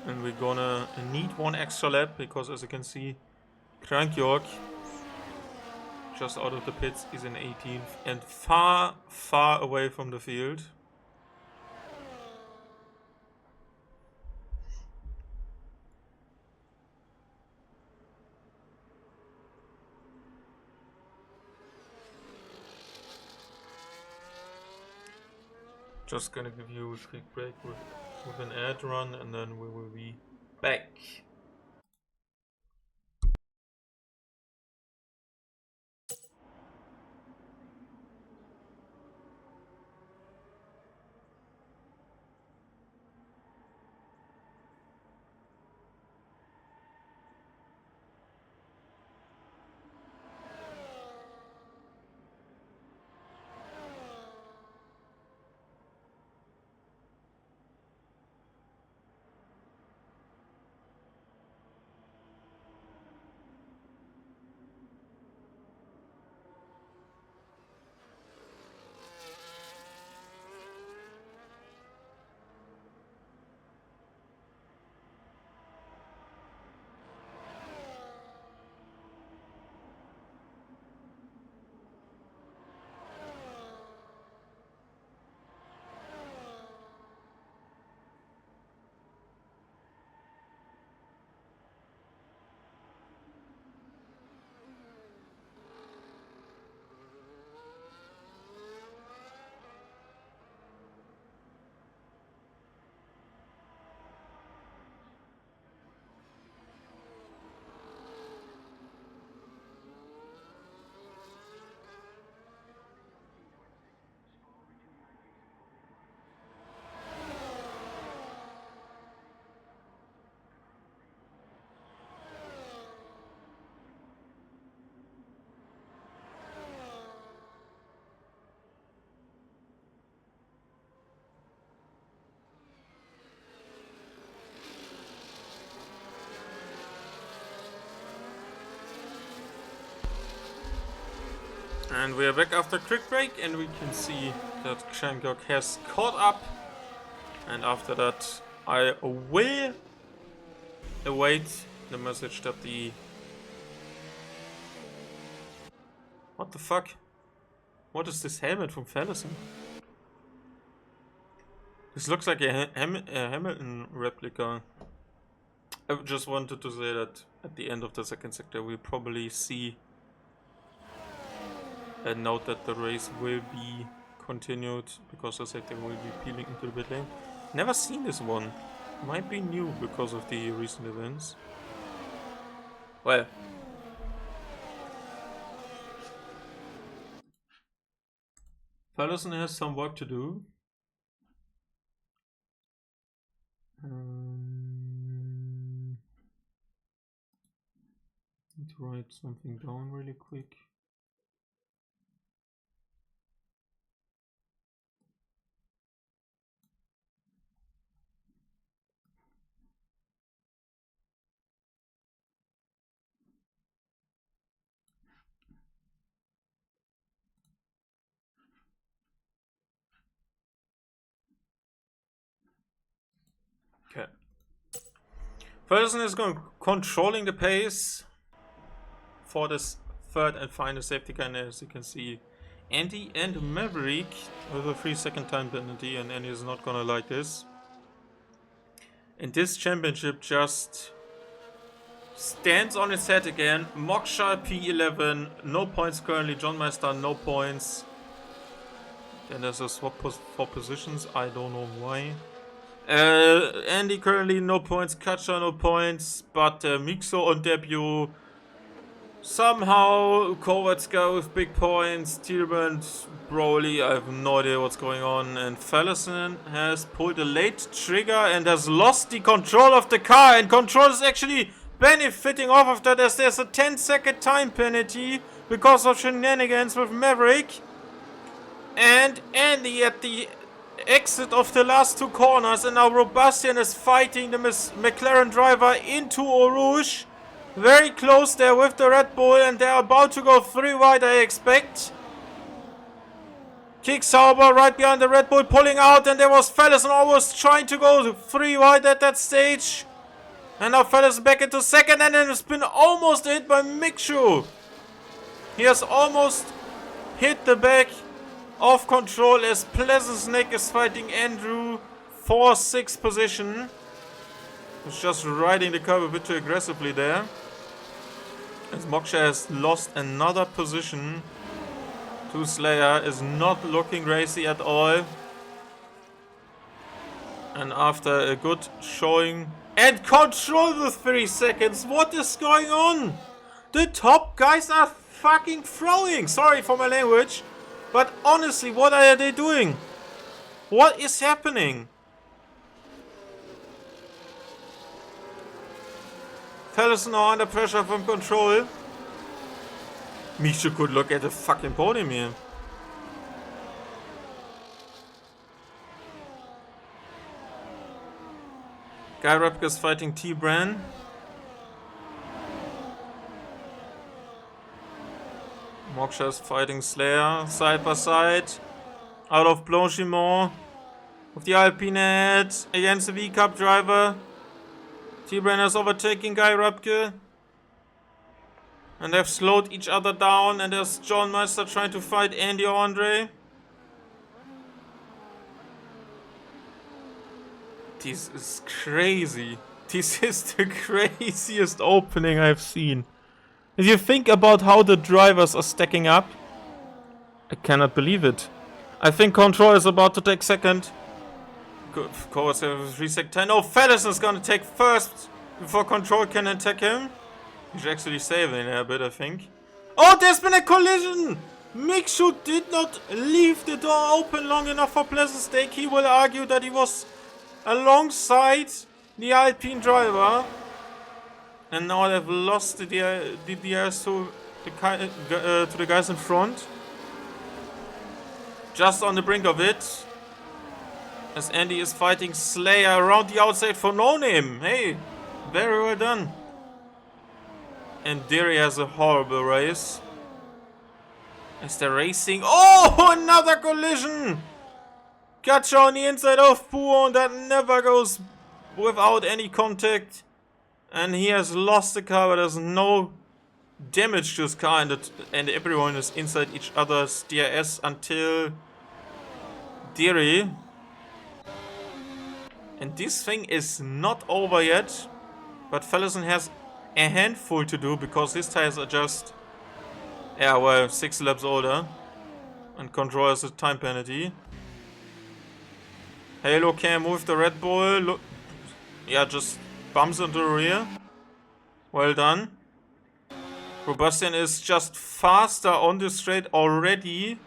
And we're gonna need 1 extra lap because, as you can see, Krankjorg, just out of the pits, is in 18th and far, far away from the field. Just gonna give you a quick break with an ad run, and then we will be back. And we are back after a quick break, and we can see that Krankjorg has caught up. And after that, I will await the message that the... What the fuck? What is this helmet from Fallison? This looks like a Hamilton replica. I just wanted to say that at the end of the second sector, we'll probably see a note that the race will be continued because the sector will be peeling into the pit lane. Never seen this one. Might be new because of the recent events. Well, Fallison has some work to do. Need to write something down really quick. Okay. Ferguson is controlling the pace for this third and final safety car. And as you can see, Andy and Maverick with a 3-second time penalty, and Andy is not gonna like this. And this championship just stands on its head again. Moksha P11, no points currently. John Meister, no points. Then there's a swap for positions, I don't know why. Andy currently no points, Katja no points, but Mixo on debut. Somehow Kovacs with big points, Tillman, Broly, I have no idea what's going on. And Fallison has pulled a late trigger and has lost the control of the car. And control is actually benefiting off of that, as there's a 10-second time penalty because of shenanigans with Maverick. And Andy at the exit of the last two corners, and now Robastian is fighting the McLaren driver into Eau Rouge. Very close there with the Red Bull, and they're about to go 3 wide, I expect. Kick Sauber right behind the Red Bull, pulling out, and there was Fallison almost trying to go 3 wide at that stage. And now Fallison back into second, and then it's been almost hit by Mikshu. He has almost hit the back of control as Pleasant Snake is fighting Andrew for 6th position. He's just riding the curve a bit too aggressively there. As Moksha has lost another position to Slayer, is not looking racy at all. And after a good showing and control with 3 seconds, what is going on? The top guys are fucking throwing. Sorry for my language, but honestly, what are they doing? What is happening? Fallison now under pressure from control. Misha could look at the fucking podium here. Guy Rapke is fighting T-Bran. Moksha is fighting Slayer side by side. Out of Blanchimont with the Alpine head against the V-Cup driver. T-Bran is overtaking Guy Rapke. And they've slowed each other down, and there's John Meister trying to fight Andy or Andre. This is crazy. This is the craziest opening I've seen. If you think about how the drivers are stacking up, I cannot believe it. I think Control is about to take second. Of course, 3-second time. No, Fallison is gonna take first before Control can attack him. He's actually saving a bit, I think. Oh, there's been a collision! Mikshu did not leave the door open long enough for Pleasant Snake. He will argue that he was alongside the Alpine driver. And now they've lost the DRS to the guys in front. Just on the brink of it. As Andy is fighting Slayer around the outside for No Name. Hey, very well done. And Derry has a horrible race. As they're racing. Oh, another collision! Gotcha on the inside of Puon. That never goes without any contact. And he has lost the car, but there's no damage to his car. And everyone is inside each other's DRS until Derry. And this thing is not over yet. But Fallison has a handful to do, because his tires are just 6 laps older, and Control has a time penalty. Halo can move the Red Bull. Just bumps into the rear. Well done. Robastian is just faster on the straight already.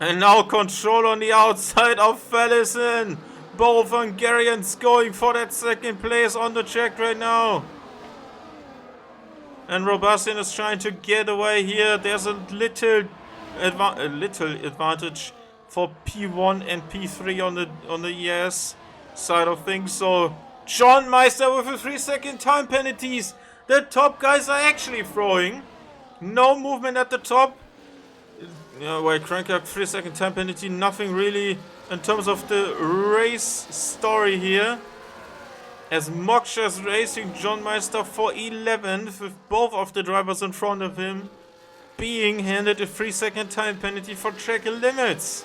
And now Control on the outside of Fallison. Both Hungarians going for that second place on the track right now. And Robastian is trying to get away here. There's a little advantage for P1 and P3 on the ES side of things. So John Meister with a 3-second time penalties. The top guys are actually throwing. No movement at the top. Cranker 3-second time penalty. Nothing really in terms of the race story here. as Moksha's racing John Meister for 11th, with both of the drivers in front of him being handed a 3-second time penalty for track limits.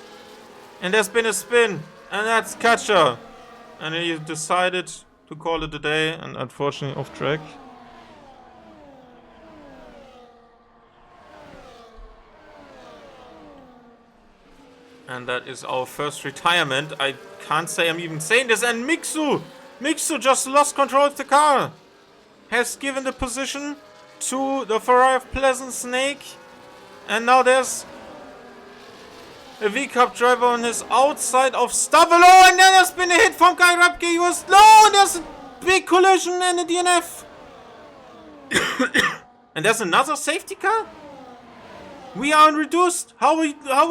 And there's been a spin, and that's Katja. And he decided to call it a day, and unfortunately off track. And that is our first retirement. I can't say I'm even saying this. And Mixu just lost control of the car. Has given the position to the Ferrari of Pleasant Snake. And now there's a V-Cup driver on his outside of Stavelo. And then there's been a hit from Guy Rapke. He was low. There's a big collision and a DNF. And there's another safety car? We are unreduced. How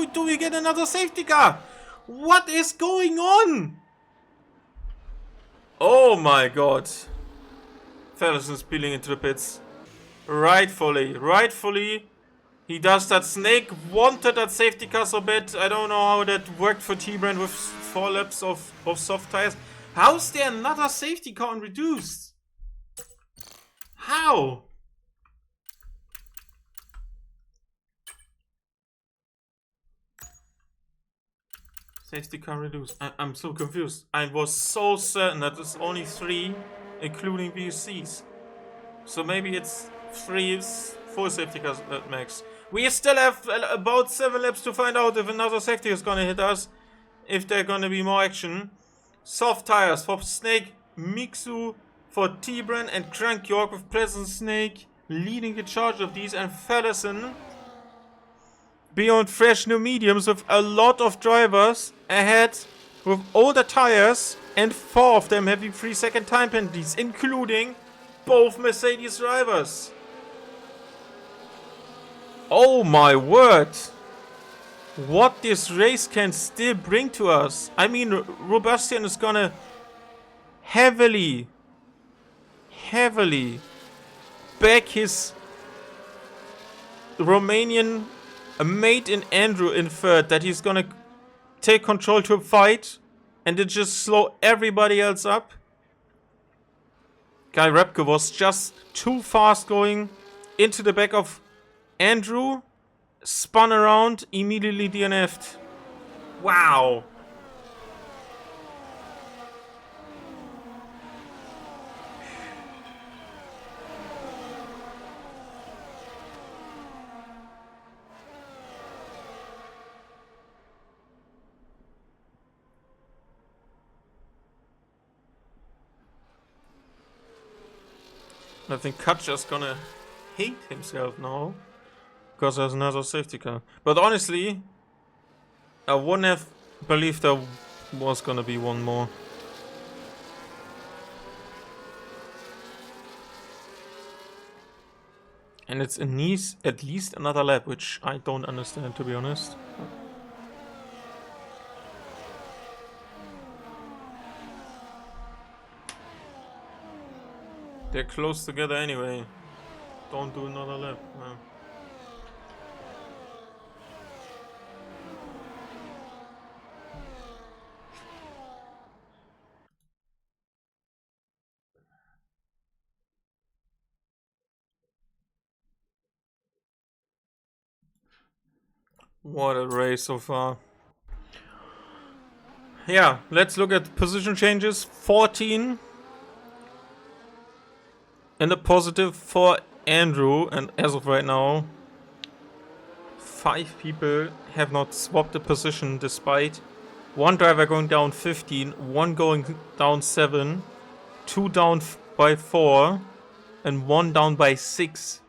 do we get another safety car? What is going on? Oh my god. Fellison's peeling into the pits. Rightfully. He does that. Snake wanted that safety car so bad. I don't know how that worked for T-Brand with 4 laps of soft tires. How's there another safety car unreduced? How? Safety car reduced. I'm so confused. I was so certain that it's only 3, including VSCs. So maybe it's 4 safety cars at max. We still have about 7 laps to find out if another safety is gonna hit us. If there's gonna be more action. Soft tires for Snake, Mixu for T-Brand, and Crank York with Pleasant Snake leading the charge of these, and Fellison beyond fresh new mediums with a lot of drivers ahead with older tires, and 4 of them having 3-second time penalties, including both Mercedes drivers. Oh my word! What this race can still bring to us. I mean, Robastian is gonna heavily back his Romanian mate in Andrew in third, that he's gonna take control to a fight and then just slow everybody else up. Guy Repke was just too fast going into the back of Andrew, spun around, immediately DNF'd. Wow. I think Katja's gonna hate himself now, because there's another safety car. But honestly, I wouldn't have believed there was gonna be one more. And it's in Nice at least another lap, which I don't understand, to be honest. They're close together anyway. Don't do another lap. No. What a race so far. Yeah, let's look at position changes. 14 in the positive for Andrew, and as of right now, 5 people have not swapped the position, despite one driver going down 15, one going down 7, 2 down by 4, and 1 down by 6.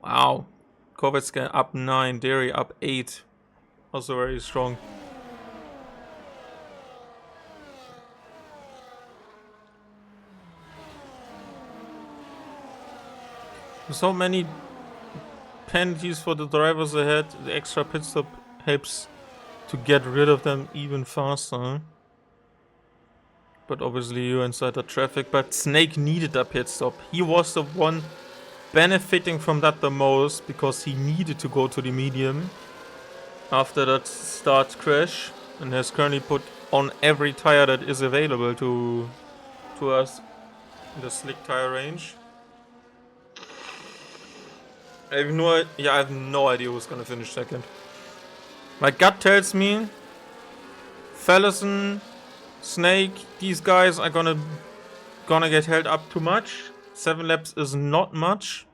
Wow. Kovetska up 9, Derry up 8. Also very strong. So many penalties for the drivers ahead. The extra pit stop helps to get rid of them even faster. But obviously you're inside the traffic. But Snake needed a pit stop. He was the one benefiting from that the most, because he needed to go to the medium after that start crash, and has currently put on every tire that is available to us in the slick tire range. I have no idea who's gonna finish second. My gut tells me Fallison, Snake, these guys are gonna get held up too much. 7 laps is not much.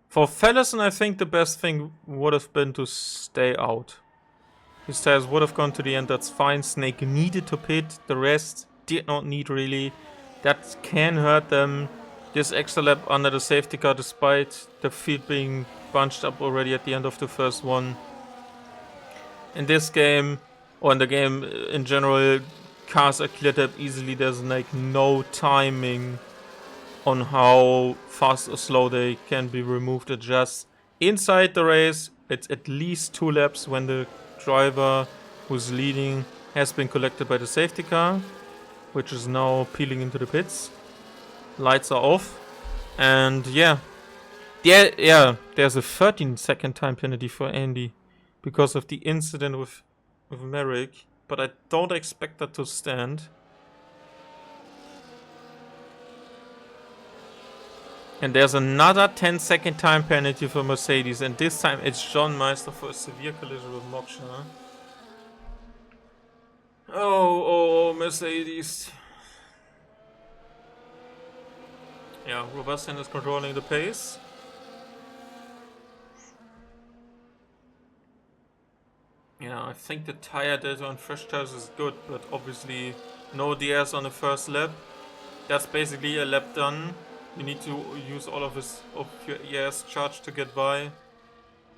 For Fallison, I think the best thing would have been to stay out. His tires would have gone to the end, that's fine. Snake needed to pit, the rest did not need really. That can hurt them. This extra lap under the safety car, despite the field being bunched up already at the end of the first one. In this game, or in the game in general, cars are cleared up easily. There's like no timing on how fast or slow they can be removed. It just inside the race, it's at least 2 laps when the driver who's leading has been collected by the safety car, which is now peeling into the pits. Lights are off, and yeah, there's a 13-second time penalty for Andy because of the incident with Merrick, but I don't expect that to stand. And there's another 10-second time penalty for Mercedes, and this time it's John Meister for a severe collision with Moksha. Oh, Mercedes. Yeah, Robustin is controlling the pace. Yeah, I think the tire data on fresh tires is good, but obviously no DS on the first lap. That's basically a lap done. You need to use all of your ES charge to get by.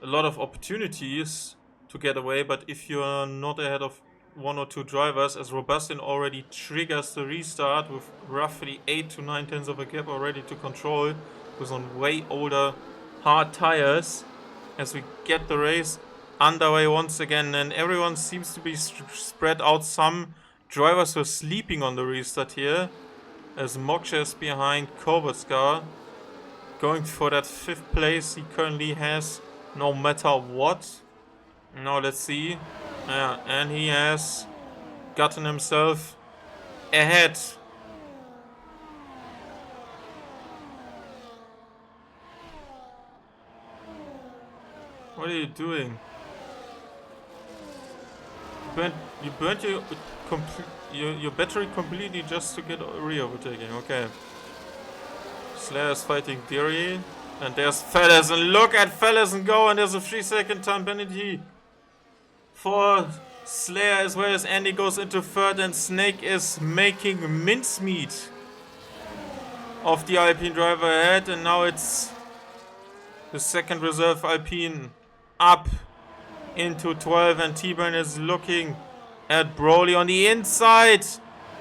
A lot of opportunities to get away, but if you're not ahead of 1 or 2 drivers, as Robustin already triggers the restart with roughly 8 to 9 tenths of a gap already to control, with on way older hard tires, as we get the race underway once again, and everyone seems to be spread out. Some drivers were sleeping on the restart here, as Moksha is behind Kovatscar, going for that 5th place he currently has, no matter what. Now let's see. Yeah, and he has gotten himself ahead. What are you doing? You burnt your battery completely just to get re-overtaking. Okay. Slayer is fighting Deary. And there's Fallison. Look at Fallison go, and there's a 3-second time penalty for Slayer, as well as Andy goes into 3rd, and Snake is making mincemeat of the Alpine driver ahead, and now it's the 2nd reserve Alpine up into 12, and T-Burn is looking at Broly on the inside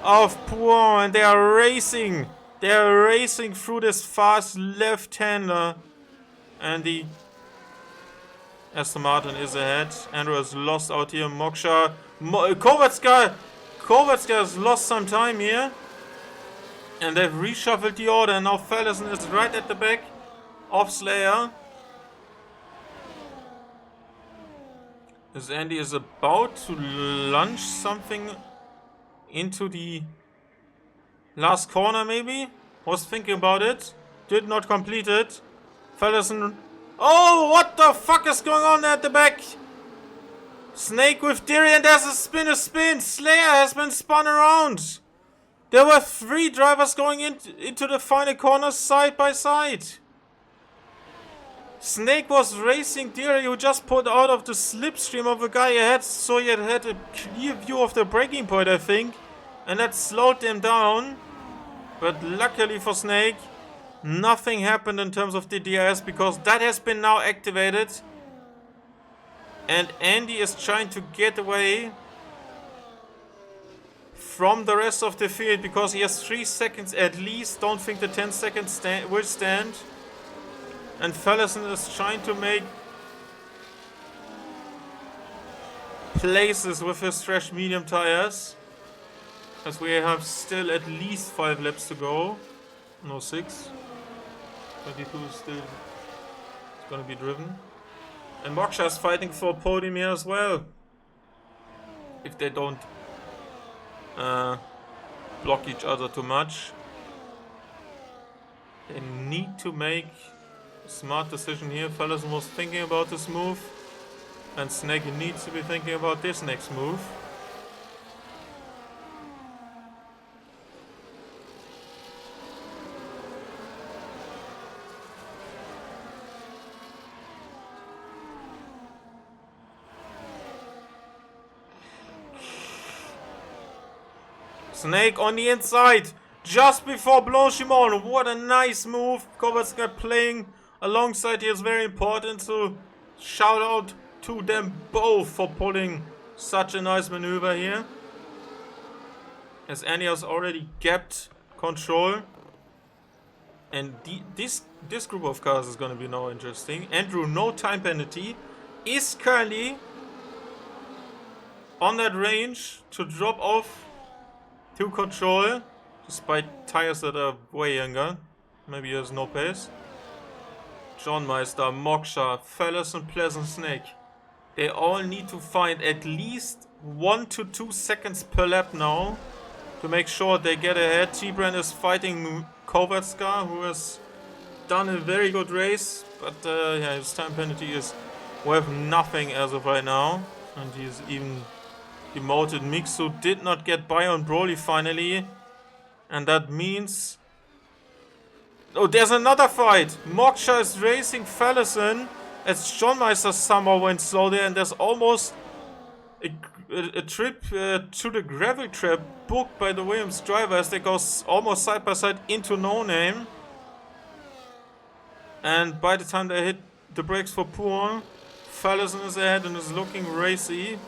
of Pouin, and they are racing. They are racing through this fast left-hander, and the Aston Martin is ahead. Andrew is lost out here. Moksha, Kovatscar has lost some time here, and they've reshuffled the order, and now Fallison is right at the back of Slayer. As Andy is about to launch something into the last corner, maybe? Was thinking about it. Did not complete it. Fallison. Oh, what the fuck is going on at the back? Snake with Deary, and there's a spin. Slayer has been spun around. There were 3 drivers going into the final corner side by side. Snake was racing Deary, who just pulled out of the slipstream of a guy ahead, so he had a clear view of the braking point, I think. And that slowed them down. But luckily for Snake, nothing happened in terms of the DRS, because that has been now activated. And Andy is trying to get away from the rest of the field, because he has 3 seconds at least. Don't think the 10 seconds will stand. And Fallison is trying to make places with his fresh medium tires, as we have still at least 5 laps to go. No, 6. 22 is still going to be driven. And Moksha's fighting for a podium here as well. If they don't block each other too much. They need to make a smart decision here. Fellison was thinking about this move. And Snake needs to be thinking about this next move. Snake on the inside, just before Blanchimont. What a nice move. Kovacs playing alongside here is very important. So shout out to them both for pulling such a nice maneuver here. As Annie has already gapped control. And this group of cars is going to be now interesting. Andrew, no time penalty, is currently on that range to drop off to control, despite tires that are way younger. Maybe he has no pace. John Meister, Moksha, Fellison, Pleasant Snake. They all need to find at least 1 to 2 seconds per lap now to make sure they get ahead. T-Brand is fighting Kovatska, who has done a very good race, but yeah, his time penalty is worth nothing as of right now, and he's even demoted. Mixu did not get by on Broly finally, and that means... Oh, there's another fight! Moksha is racing Fellison as John Meister somehow went slow there, and there's almost a trip to the gravel trap booked by the Williams driver as they go almost side by side into No Name. And by the time they hit the brakes for Pouin, Fellison is ahead and is looking racy.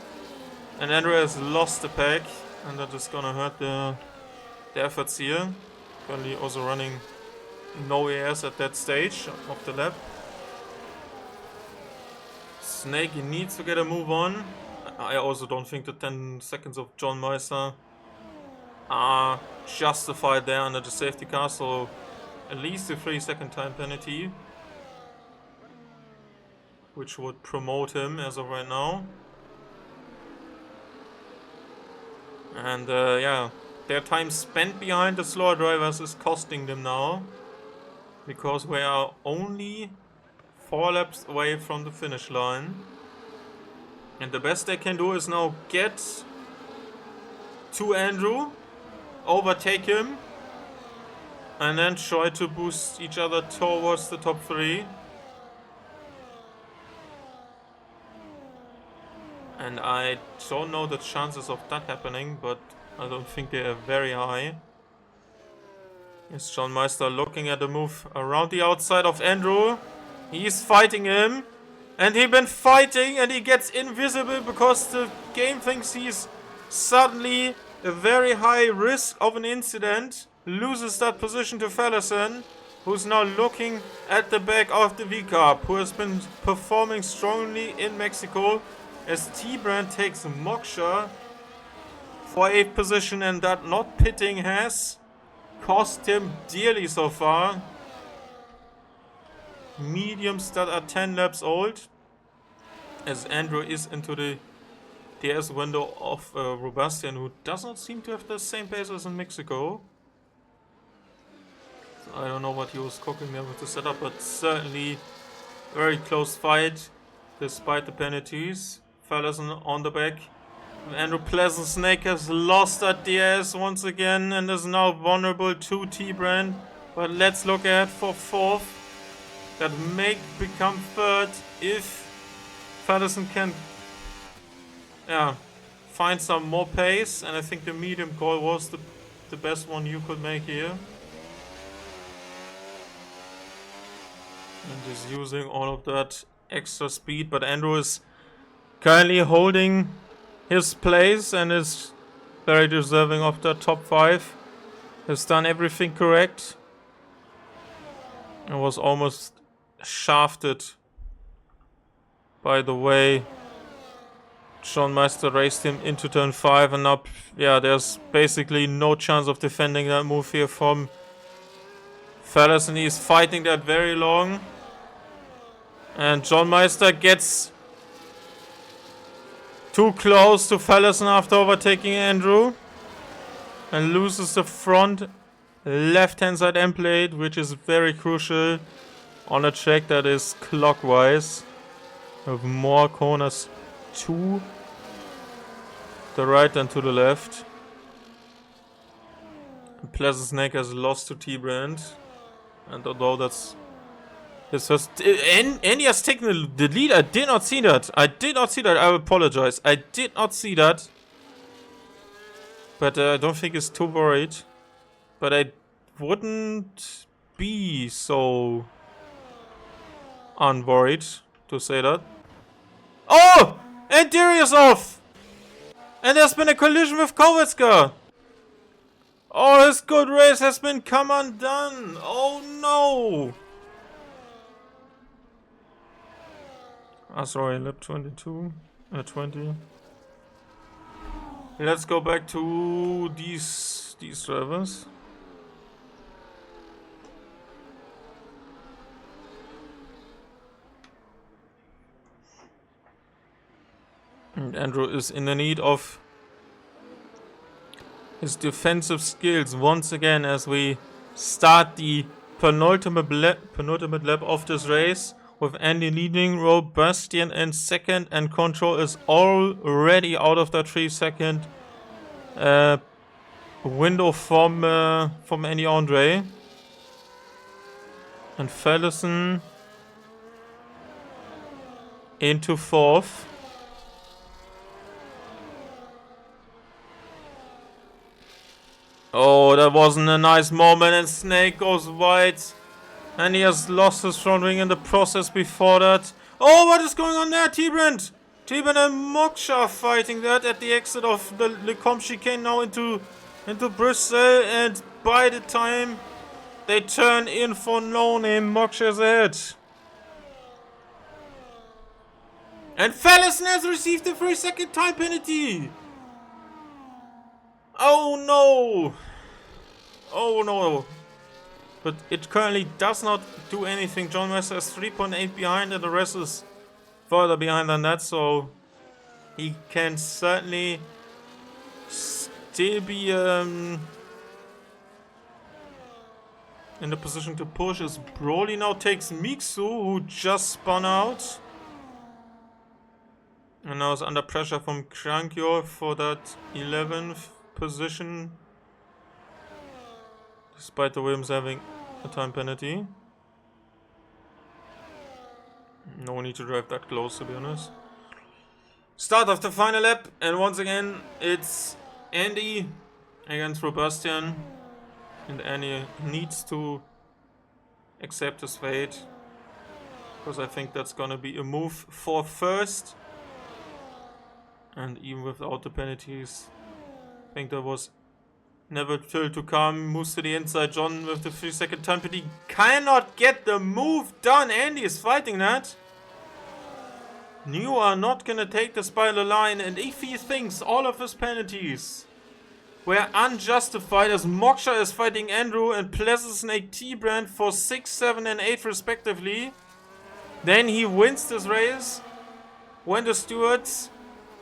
And Andrew has lost the pack, and that is gonna hurt the efforts here. Currently also running no AS at that stage of the lap. Snake needs to get a move on. I also don't think the 10 seconds of John Meister are justified there under the safety car, so at least a 3-second time penalty, which would promote him as of right now. And yeah, their time spent behind the slower drivers is costing them now, because we are only 4 laps away from the finish line. And the best they can do is now get to Andrew, overtake him, and then try to boost each other towards the top 3. And I don't know the chances of that happening, but I don't think they are very high. Is John Meister looking at the move around the outside of Andrew. He's fighting him. And he's been fighting and he gets invisible because the game thinks he's suddenly a very high risk of an incident. Loses that position to Fellison, who's now looking at the back of the V-Carb, who has been performing strongly in Mexico, as T-Brand takes Moksha for 8th position, and that not pitting has cost him dearly so far. Mediums that are 10 laps old, as Andrew is into the DS window of Robustian, who does not seem to have the same pace as in Mexico. So I don't know what he was cooking there with the setup, but certainly very close fight despite the penalties. Fellison on the back. Andrew Pleasant Snake has lost that DS once again and is now vulnerable to T-Brand. But let's look ahead for 4th. That may become 3rd if Fellison can find some more pace. And I think the medium call was the best one you could make here. And is using all of that extra speed. But Andrew is currently holding his place and is very deserving of the top 5. Has done everything correct. And was almost shafted by the way John Meister raced him into turn 5, and now there's basically no chance of defending that move here from Fellison. He's fighting that very long. And John Meister gets too close to Fallison after overtaking Andrew. And loses the front left-hand side end plate, which is very crucial on a track that is clockwise. With more corners to the right than to the left. Pleasant Snake has lost to T-Brand. And although that's his first... Andy has taken the lead. I did not see that. I apologize. I did not see that. But I don't think he's too worried. But I wouldn't be so unworried to say that. Oh! And Darius off! And there's been a collision with Kowitzka. Oh, his good race has been come undone. Oh no! Sorry, lap 22. 20. Let's go back to these drivers. And Andrew is in the need of his defensive skills once again as we start the penultimate lap of this race with Andy leading, Bastian in second, and Control is already out of that 3-second window from Andy Andre. And Fallison into fourth. Oh, that wasn't a nice moment, and Snake goes wide. And he has lost his front wing in the process before that. Oh, what is going on there, T-Brand? T-Brand and Moksha fighting that at the exit of the Lecombe chicane now into Bristol. And by the time they turn in for no name, Moksha is ahead. And Fallison has received the 3-second time penalty. Oh no! Oh no! But it currently does not do anything. John Meister is 3.8 behind and the rest is further behind than that, so he can certainly still be in the position to push as Broly now takes Miksu, who just spun out. And now is under pressure from Krankyor for that 11th position, despite the Williams having a time penalty. No need to drive that close, to be honest. Start of the final lap, and once again it's Andy against Robastian, and Andy needs to accept his fate, because I think that's gonna be a move for first. And even without the penalties, I think there was never till to come. Moves to the inside. John with the 3-second time penalty cannot get the move done. Andy is fighting that. You are not gonna take this by the line, and if he thinks all of his penalties were unjustified, as Moksha is fighting Andrew and Pleasant Snake T-Brand for 6, 7 and 8 respectively, then he wins this race. When the stewards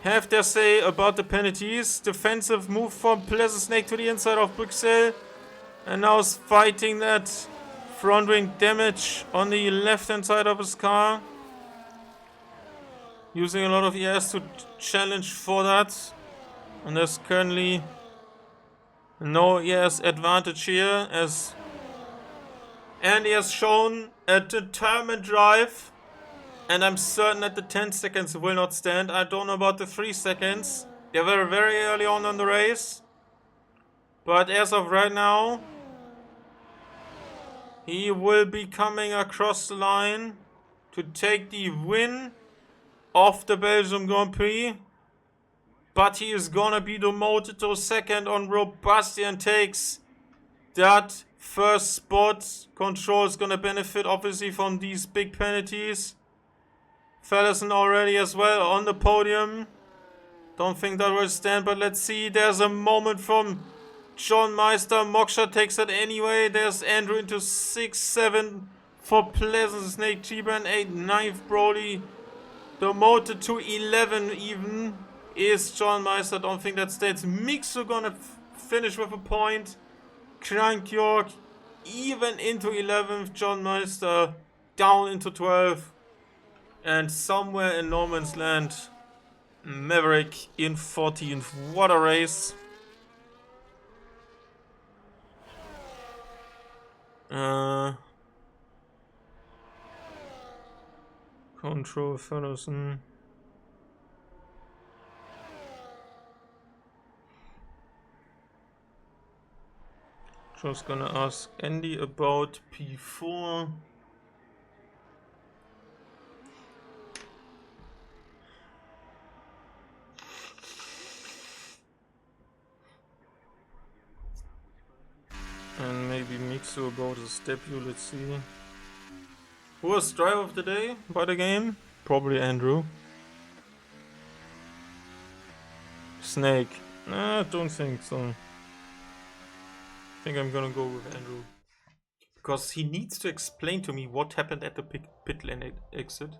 have their say about the penalties. Defensive move from Pleasant Snake to the inside of Bruxelles. And now is fighting that front wing damage on the left hand side of his car. Using a lot of ES to challenge for that. And there's currently no ES advantage here, as Andy has shown a determined drive. And I'm certain that the 10 seconds will not stand. I don't know about the 3 seconds. They were very early on in the race. But as of right now, he will be coming across the line to take the win of the Belgium Grand Prix. But he is gonna be demoted to second on Robastian takes that first spot. Control is gonna benefit obviously from these big penalties. Fallison already as well on the podium. Don't think that will stand, but let's see. There's a moment from John Meister. Moksha takes it anyway. There's Andrew into 6, 7 for Pleasant Snake, T-Brand 8, 9th Broly. Demoted to 11 even is John Meister. Don't think that states. Mixu gonna finish with a point. Crank York even into 11th. John Meister down into 12th. And somewhere in no man's land, Maverick in 14th. What a race. Control Fellowson. Just gonna ask Andy about P4. And maybe Mixu about his debut, let's see. Who was driver of the day by the game? Probably Andrew. Snake. Nah, I don't think so. I think I'm gonna go with Andrew. Because he needs to explain to me what happened at the pit lane exit.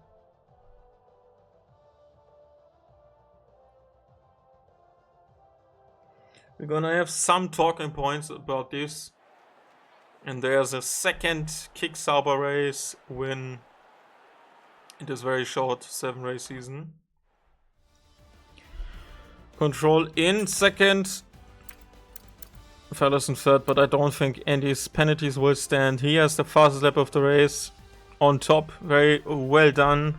We're gonna have some talking points about this. And there's a second Kick Sauber race win in this very short 7-race season. Control in second. Fellas in third, but I don't think Andy's penalties will stand. He has the fastest lap of the race on top. Very well done.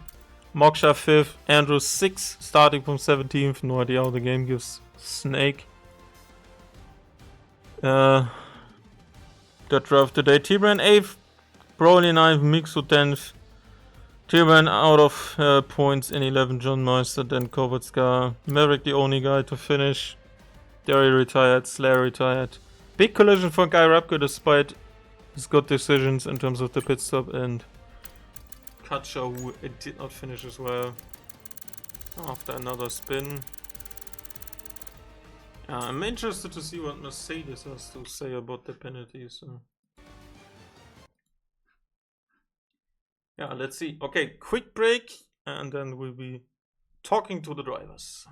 Moksha 5th, Andrew 6th, starting from 17th. No idea how the game gives Snake. That drove today. T-Brand 8th, Broly 9th, Mixu 10th. T-Brand out of points in 11, John Meister, then Kovatska. Maverick the only guy to finish. Derry retired, Slayer retired. Big collision for Guy Rapke despite his good decisions in terms of the pit stop, and Katja, who did not finish as well after another spin. I'm interested to see what Mercedes has to say about the penalties. Yeah, let's see. Okay, quick break, and then we'll be talking to the drivers.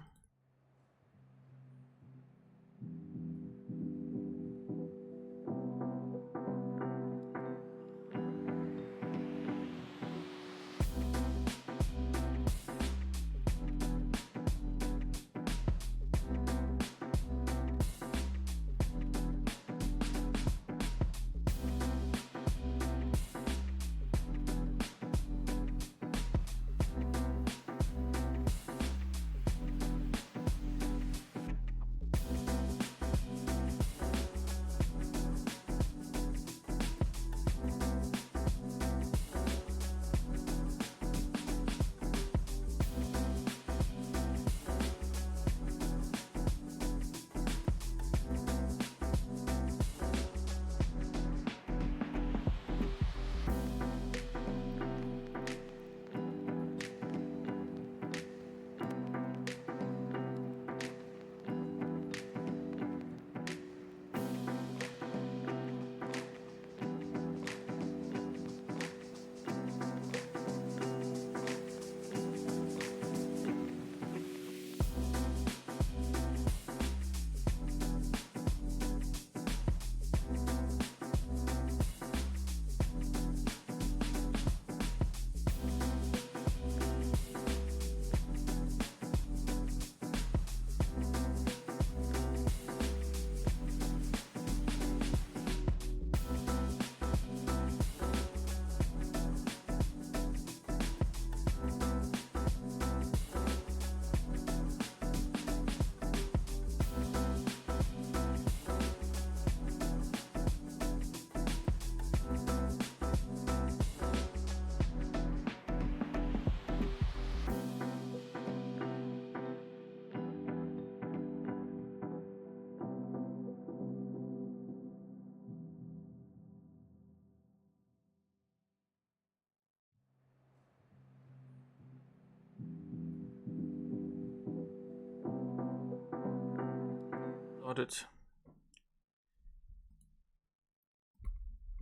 Got it.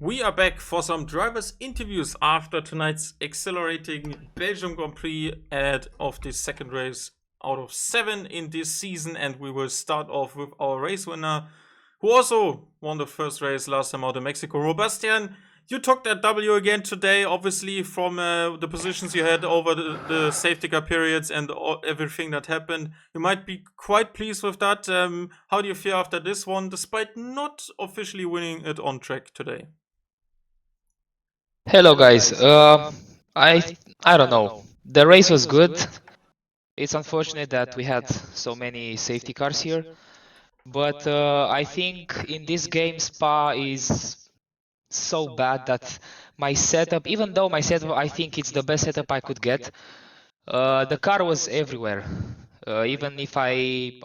We are back for some drivers' interviews after tonight's exhilarating Belgium Grand Prix of the second race out of 7 in this season. And we will start off with our race winner, who also won the first race last time out in Mexico. Robastian, you took that W again today, obviously, from the positions you had over the safety car periods and everything that happened. You might be quite pleased with that. How do you feel after this one, despite not officially winning it on track today? Hello guys. I I don't know. The race was good. It's unfortunate that we had so many safety cars here, but I think in this game Spa is so bad that my setup, even though my setup I think it's the best setup I could get, the car was everywhere. Even if I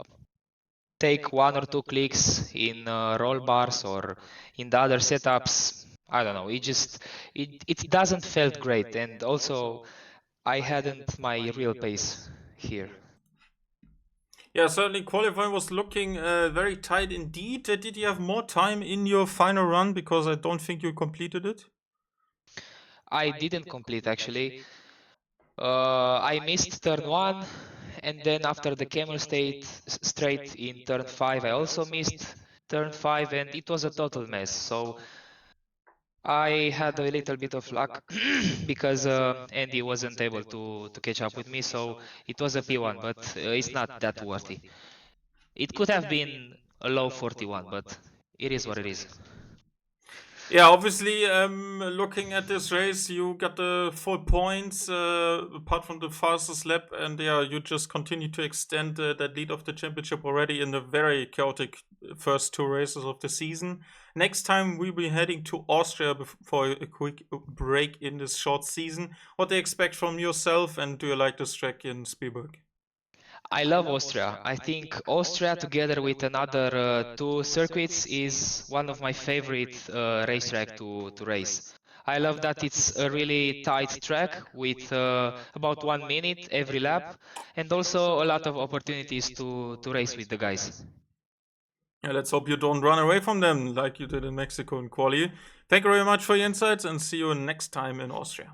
take one or two clicks in roll bars or in the other setups, I don't know. It doesn't felt great, and also I hadn't my real pace here. Yeah, certainly qualifying was looking very tight indeed. Did you have more time in your final run? Because I don't think you completed it. I didn't complete actually. I missed turn one, and then after the camel straight in turn five, I also missed turn five, and it was a total mess. So I had a little bit of luck because Andy wasn't able to catch up with me, so it was a P1, but it's not that worthy. It could have been a low 41, but it is what it is. Yeah, obviously, looking at this race, you got the full points apart from the fastest lap, and yeah, you just continue to extend that lead of the championship already in the very chaotic first two races of the season. Next time, we'll be heading to Austria for a quick break in this short season. What do you expect from yourself, and do you like this track in Spielberg? I love Austria. I think Austria, together with another two circuits, is one of my favorite racetrack to race. I love that it's a really tight track with about 1 minute every lap, and also a lot of opportunities to race with the guys. Yeah, let's hope you don't run away from them like you did in Mexico in quali. Thank you very much for your insights and see you next time in Austria.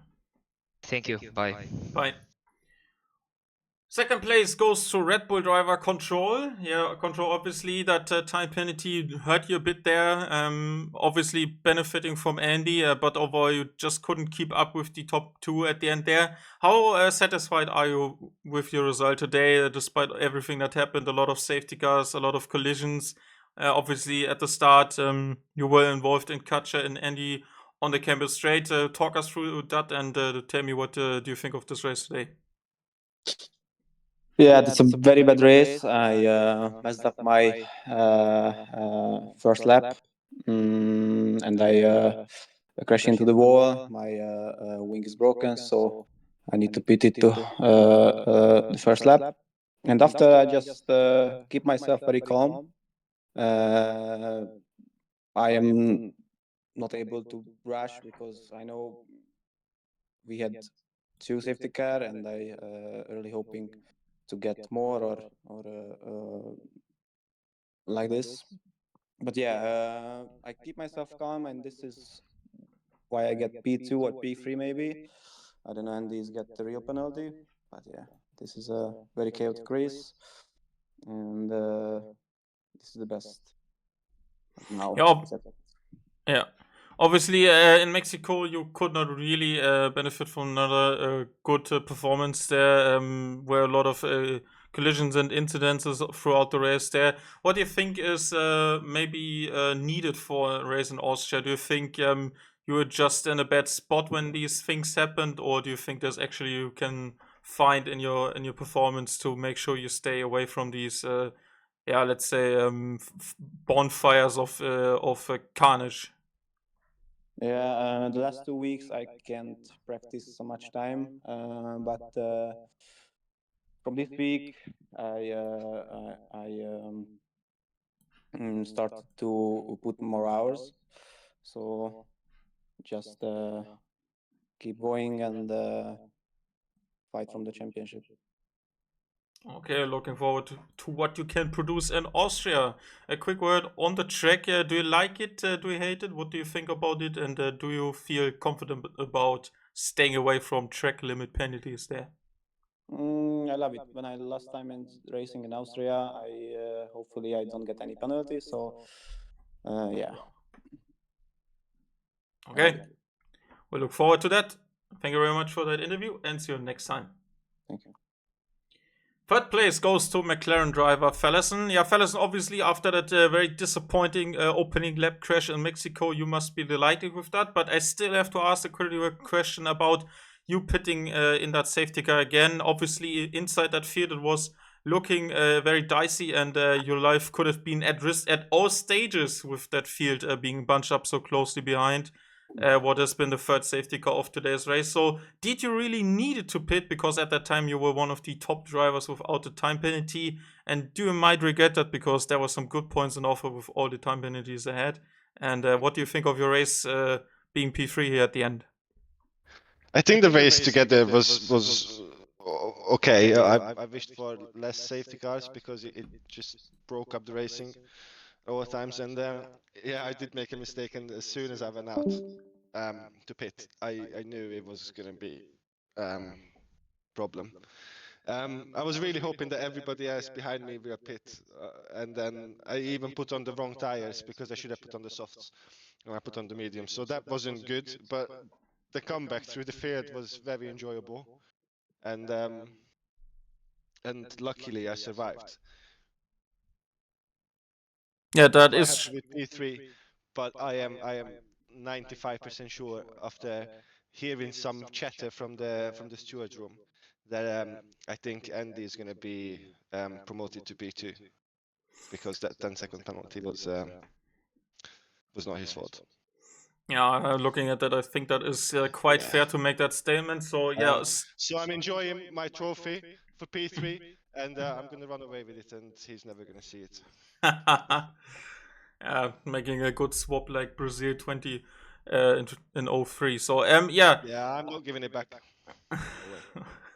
Thank you. Bye. Bye. Second place goes to Red Bull driver Control. Yeah, Control, obviously, that time penalty hurt you a bit there. Obviously, benefiting from Andy, but overall, you just couldn't keep up with the top two at the end there. How satisfied are you with your result today, despite everything that happened? A lot of safety cars, a lot of collisions. Obviously, at the start, you were involved in Katja and Andy on the campus straight. Talk us through that and tell me what do you think of this race today? Yeah, that's a very bad race. I messed up my first lap, and I crashed into the wall. My wing is broken, so I need to pit it to the first lap. And after, I just keep myself very calm. Uh, I am not able to rush because I know we had two safety car, and I really hoping to get more or like this. But yeah, I keep myself calm, and this is why I get P2 or P3 maybe. I don't know, and these get the real penalty. But yeah, this is a very chaotic race, and this is the best now. Yeah, yeah. Obviously, in Mexico, you could not really benefit from another good performance there. Were a lot of collisions and incidences throughout the race there. What do you think is maybe needed for a race in Austria? Do you think you were just in a bad spot when these things happened, or do you think there's actually you can find in your performance to make sure you stay away from these, yeah, let's say bonfires of carnage? Yeah, the last 2 weeks I can't practice so much time, but from this week I started to put more hours. So just keep going and fight from the championship. Okay, looking forward to what you can produce in Austria. A quick word on the track. Do you like it? Do you hate it? What do you think about it? And do you feel confident about staying away from track limit penalties there? I love it. When I last time in racing in Austria, I hopefully I don't get any penalties. So yeah, I love Okay, it. we look forward to that. Thank you very much for that interview and see you next time. Thank you. Third place goes to McLaren driver Fallison. Yeah, Fallison, obviously, after that very disappointing opening lap crash in Mexico, you must be delighted with that. But I still have to ask a critical question about you pitting in that safety car again. Obviously, inside that field, it was looking very dicey, and your life could have been at risk at all stages with that field being bunched up so closely behind what has been the third safety car of today's race. So, did you really need it to pit? Because at that time you were one of the top drivers without the time penalty. And do you might regret that because there were some good points in offer with all the time penalties ahead? And what do you think of your race being P3 here at the end? I think the race together was okay. I wished for less safety cars because it just broke up the racing over times. And yeah, I did make a mistake. And as soon as I went out to pit, I knew it was gonna be problem. I was really hoping that everybody else behind me will pit, and then I even put on the wrong tires because I should have put on the softs, and I put on the mediums. So that wasn't good, but the comeback through the field was very enjoyable, and luckily I survived. Yeah, that Quite happy is. with P3, but I am 95% sure after hearing some chatter from the steward room that I think Andy is going to be promoted to P2 because that 10-second penalty was not his fault. Yeah, looking at that, I think that is quite fair to make that statement. So, yeah. So I'm enjoying my trophy for P3, and I'm going to run away with it, and he's never going to see it. Making a good swap like Brazil 20 in 03. So, yeah. Yeah, I'm not giving it back. No way.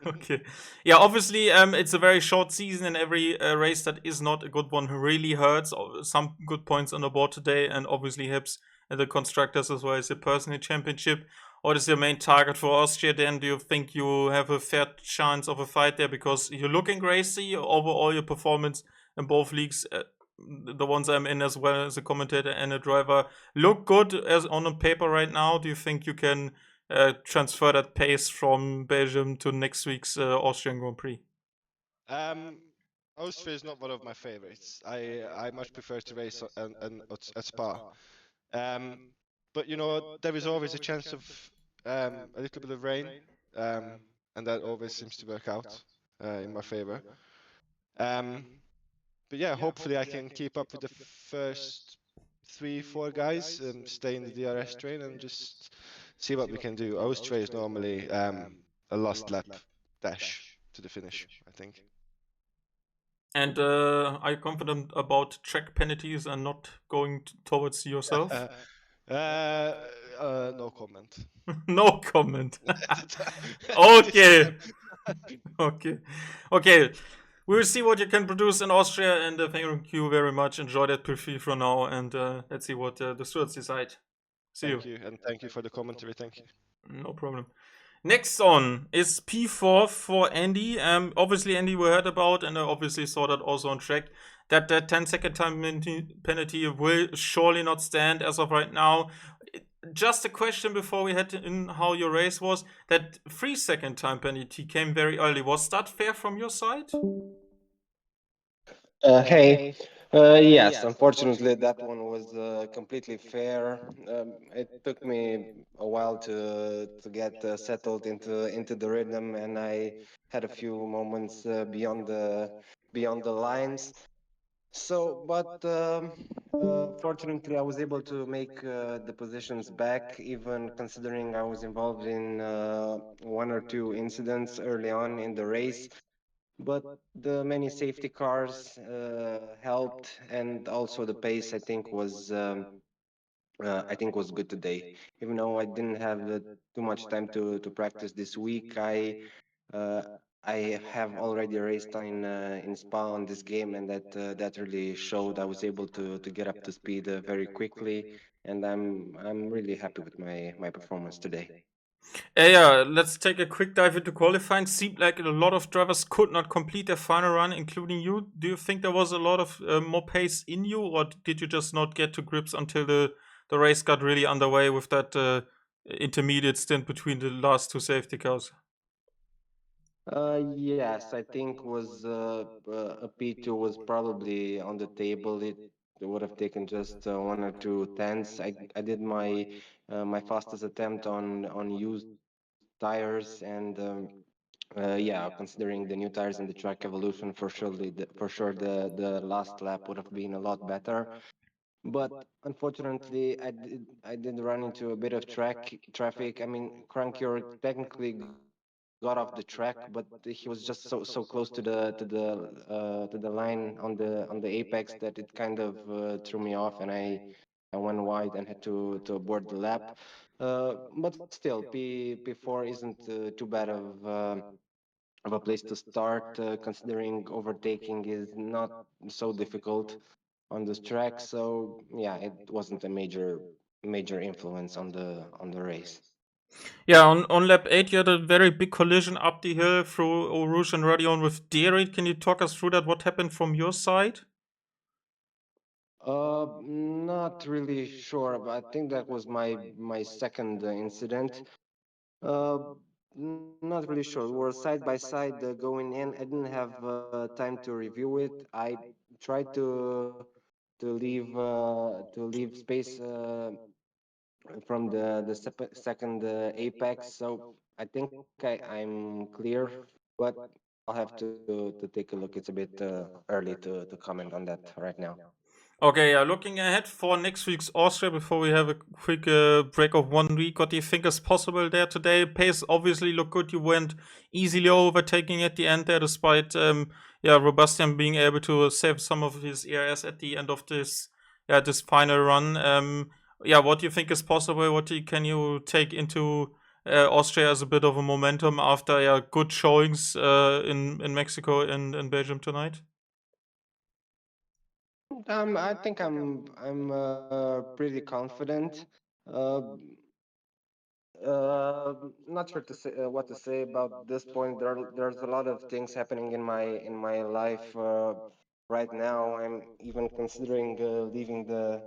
Okay. Yeah, obviously, it's a very short season, and every race that is not a good one really hurts. Some good points on the board today, and obviously helps the constructors as well as the personal championship. What is your main target for Austria? Then, do you think you have a fair chance of a fight there? Because you're looking crazy overall, your performance in both leagues. The ones I'm in as well as a commentator and a driver look good as on a paper right now. Do you think you can transfer that pace from Belgium to next week's Austrian Grand Prix? Austria is not one of my favorites. I much prefer to race at Spa. But you know, there is always a chance of a little bit of rain, and that always seems to work out in my favor. But yeah, hopefully I can keep up with the first 3, 4 guys and stay in the DRS train and just see what we can do. Austria is normally a last lap dash to the finish, I think. And are you confident about track penalties and not going towards yourself? No comment. No comment. Okay. Okay. Okay. We will see what you can produce in Austria, and thank you very much. Enjoy that preview for now, and let's see what the stewards decide. See Thank you, and thank you for the commentary. Thank you. No problem. Next on is P4 for Andy. Obviously, Andy, we heard about, and I obviously saw that also on track, that 10-second time penalty will surely not stand as of right now. Just a question before we head in how your race was. That 3-second time penalty came very early. Was that fair from your side? Hey, yes, unfortunately, that one was completely fair. It took me a while to get settled into the rhythm, and I had a few moments beyond the lines. So, but fortunately, I was able to make the positions back, even considering I was involved in one or two incidents early on in the race. But the many safety cars helped, and also the pace I think was good today. Even though I didn't have too much time to practice this week, uh, I have already raced in Spa on this game, and that really showed. I was able to get up to speed very quickly, and I'm really happy with my performance today. Yeah, let's take a quick dive into qualifying. Seemed like a lot of drivers could not complete their final run, including you. Do you think there was a lot of more pace in you, or did you just not get to grips until the race got really underway with that intermediate stint between the last two safety cars? Yes, I think was a P2 was probably on the table. It would have taken just 1 or 2 tenths. I did my fastest attempt on used tires, and yeah, considering the new tires and the track evolution, for sure the last lap would have been a lot better. But unfortunately, I did run into a bit of traffic. I mean, Crankier technically got off the track, but he was just so close to the line on the apex that it kind of threw me off, and I went wide and had to abort the lap. But still, P4 isn't too bad of a place to start, considering overtaking is not so difficult on this track. So yeah, it wasn't a major influence on the race. Yeah, on lap 8, you had a very big collision up the hill through Eau Rouge and Radion with Derek. Can you talk us through that? What happened from your side? Not really sure, but I think that was my second incident. Uh, Not really sure. We were side by side going in. I didn't have time to review it. I tried to leave space from the second apex. So I think I'm clear, but I'll have to take a look. It's a bit early to comment on that right now. Okay, looking ahead for next week's Austria before we have a quick break of 1 week, what do you think is possible there today? Pace obviously looked good. You went easily overtaking at the end there, despite Robastian being able to save some of his ERS at the end of this final run. What do you think is possible? Can you take into Austria as a bit of a momentum after good showings in Mexico and in Belgium tonight? I think I'm pretty confident. Uh, Not sure to say what to say about this point. There's a lot of things happening in my life right now. I'm even considering leaving the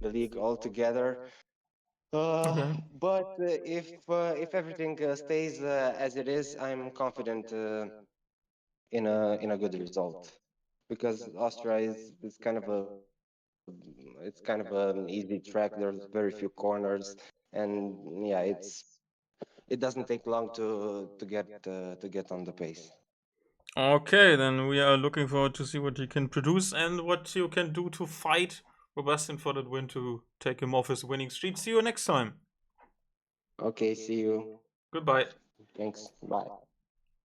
league altogether. Okay. But if everything stays as it is, I'm confident in a good result, because Austria is kind of a it's kind of an easy track. There's very few corners, and yeah, it doesn't take long to get on the pace. Okay, then we are looking forward to see what you can produce and what you can do to fight Robustin for that win to take him off his winning streak. See you next time. Okay, see you. Goodbye. Thanks. Bye.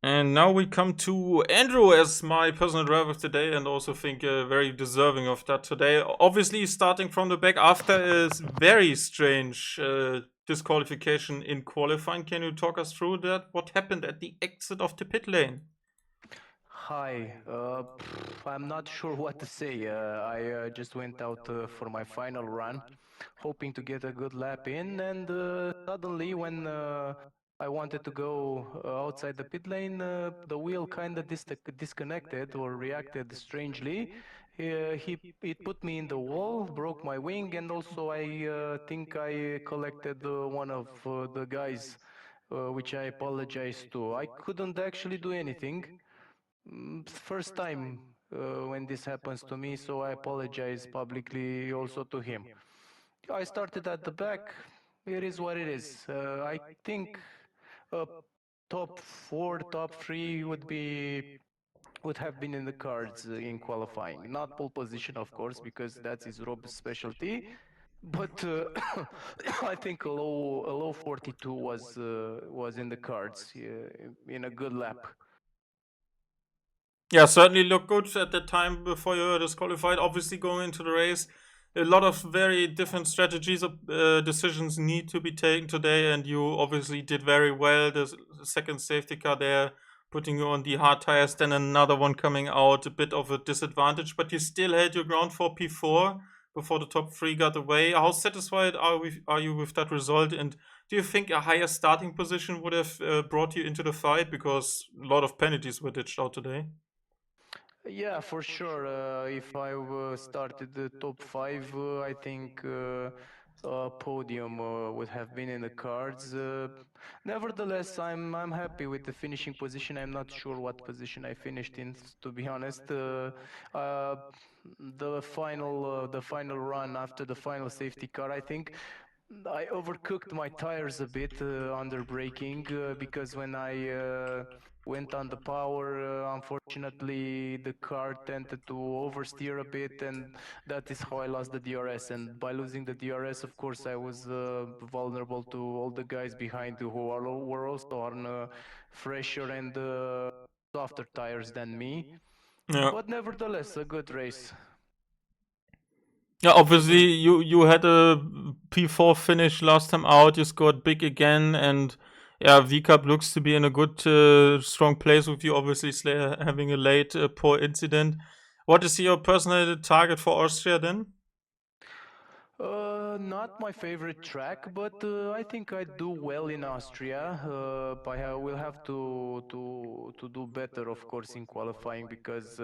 And now we come to Andrew as my personal driver of the day, and also think very deserving of that today. Obviously, starting from the back after a very strange disqualification in qualifying. Can you talk us through that? What happened at the exit of the pit lane? Hi, I'm not sure what to say. I just went out for my final run, hoping to get a good lap in, and suddenly, when I wanted to go outside the pit lane, the wheel kind of disconnected or reacted strangely. It put me in the wall, broke my wing, and also I think I collected one of the guys, which I apologize to. I couldn't actually do anything. First time when this happens to me, so I apologize publicly also to him. I started at the back. It is what it is. I think a top four, top three would have been in the cards in qualifying. Not pole position, of course, because that is Rob's specialty. But I think a low 42 was in the cards in a good lap. Yeah, certainly looked good at the time before you were disqualified. Obviously, going into the race, a lot of very different strategies, decisions need to be taken today, and you obviously did very well. The second safety car there putting you on the hard tires, then another one coming out, a bit of a disadvantage, but you still held your ground for P4 before the top 3 got away. How satisfied are you with that result, and do you think a higher starting position would have brought you into the fight, because a lot of penalties were ditched out today? Yeah, for sure. If I started the top 5, I think a podium would have been in the cards. Nevertheless, I'm happy with the finishing position. I'm not sure what position I finished in, to be honest. The final run after the final safety car, I think I overcooked my tires a bit under braking because when I went on the power, unfortunately the car tended to oversteer a bit, and that is how I lost the DRS. And by losing the DRS, of course, I was vulnerable to all the guys behind were also on fresher and softer tires than me. Yeah. But nevertheless, a good race. Yeah, obviously you had a P4 finish last time out. You scored big again, and yeah, V-Cup looks to be in a good, strong place with you. Obviously, Slayer having a late poor incident. What is your personal target for Austria then? Not my favorite track, but I think I do well in Austria. I will have to do better, of course, in qualifying because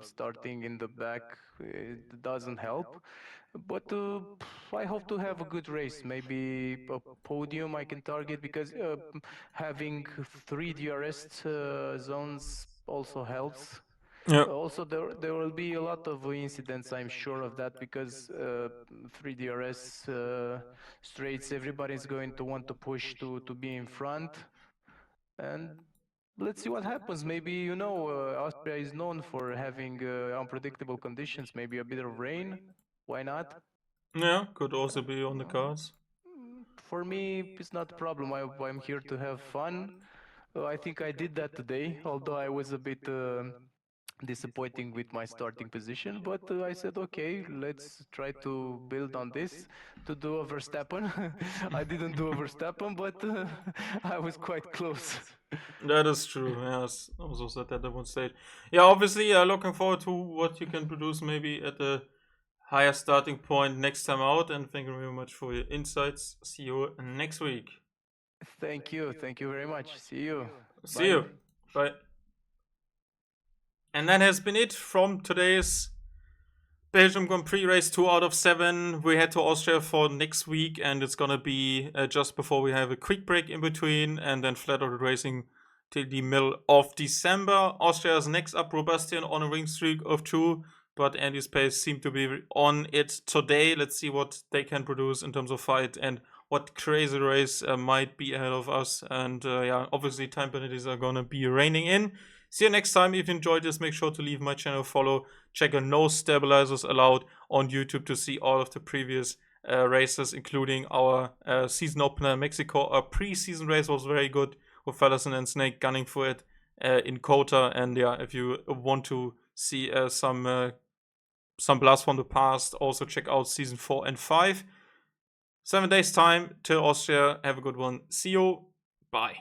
starting in the back it doesn't help. But I hope to have a good race. Maybe a podium I can target because having 3 DRS zones also helps. Yeah. Also, there will be a lot of incidents, I'm sure of that, because 3 DRS straights, everybody's going to want to push to be in front. And let's see what happens. Maybe, Austria is known for having unpredictable conditions, maybe a bit of rain. Why not? Yeah, could also be on the cards. For me, it's not a problem. I'm here to have fun. I think I did that today, although I was a bit disappointing with my starting position, but I said, okay, let's try to build on this to do a Verstappen. I didn't do a Verstappen, but I was quite close. That is true. Yes, also said that at one stage. Yeah, obviously, looking forward to what you can produce maybe at a higher starting point next time out. And thank you very much for your insights. See you next week. Thank you. Thank you very much. See you. See you. Bye. And that has been it from today's Belgium Grand Prix race 2 out of 7. We head to Austria for next week, and it's gonna be just before we have a quick break in between, and then flat out racing till the middle of December. Austria's next up, Robustian on a ring streak of 2, but Andy's pace seemed to be on it today. Let's see what they can produce in terms of fight and what crazy race might be ahead of us. And yeah, obviously time penalties are gonna be raining in. See you next time. If you enjoyed this, make sure to leave my channel a follow. Check out No Stabilizers Allowed on YouTube to see all of the previous races, including our season opener in Mexico. Our pre-season race was very good with Fellison and Snake gunning for it in Kota. And yeah, if you want to see some blasts from the past, also check out season 4 and 5. 7 days time till Austria. Have a good one. See you. Bye.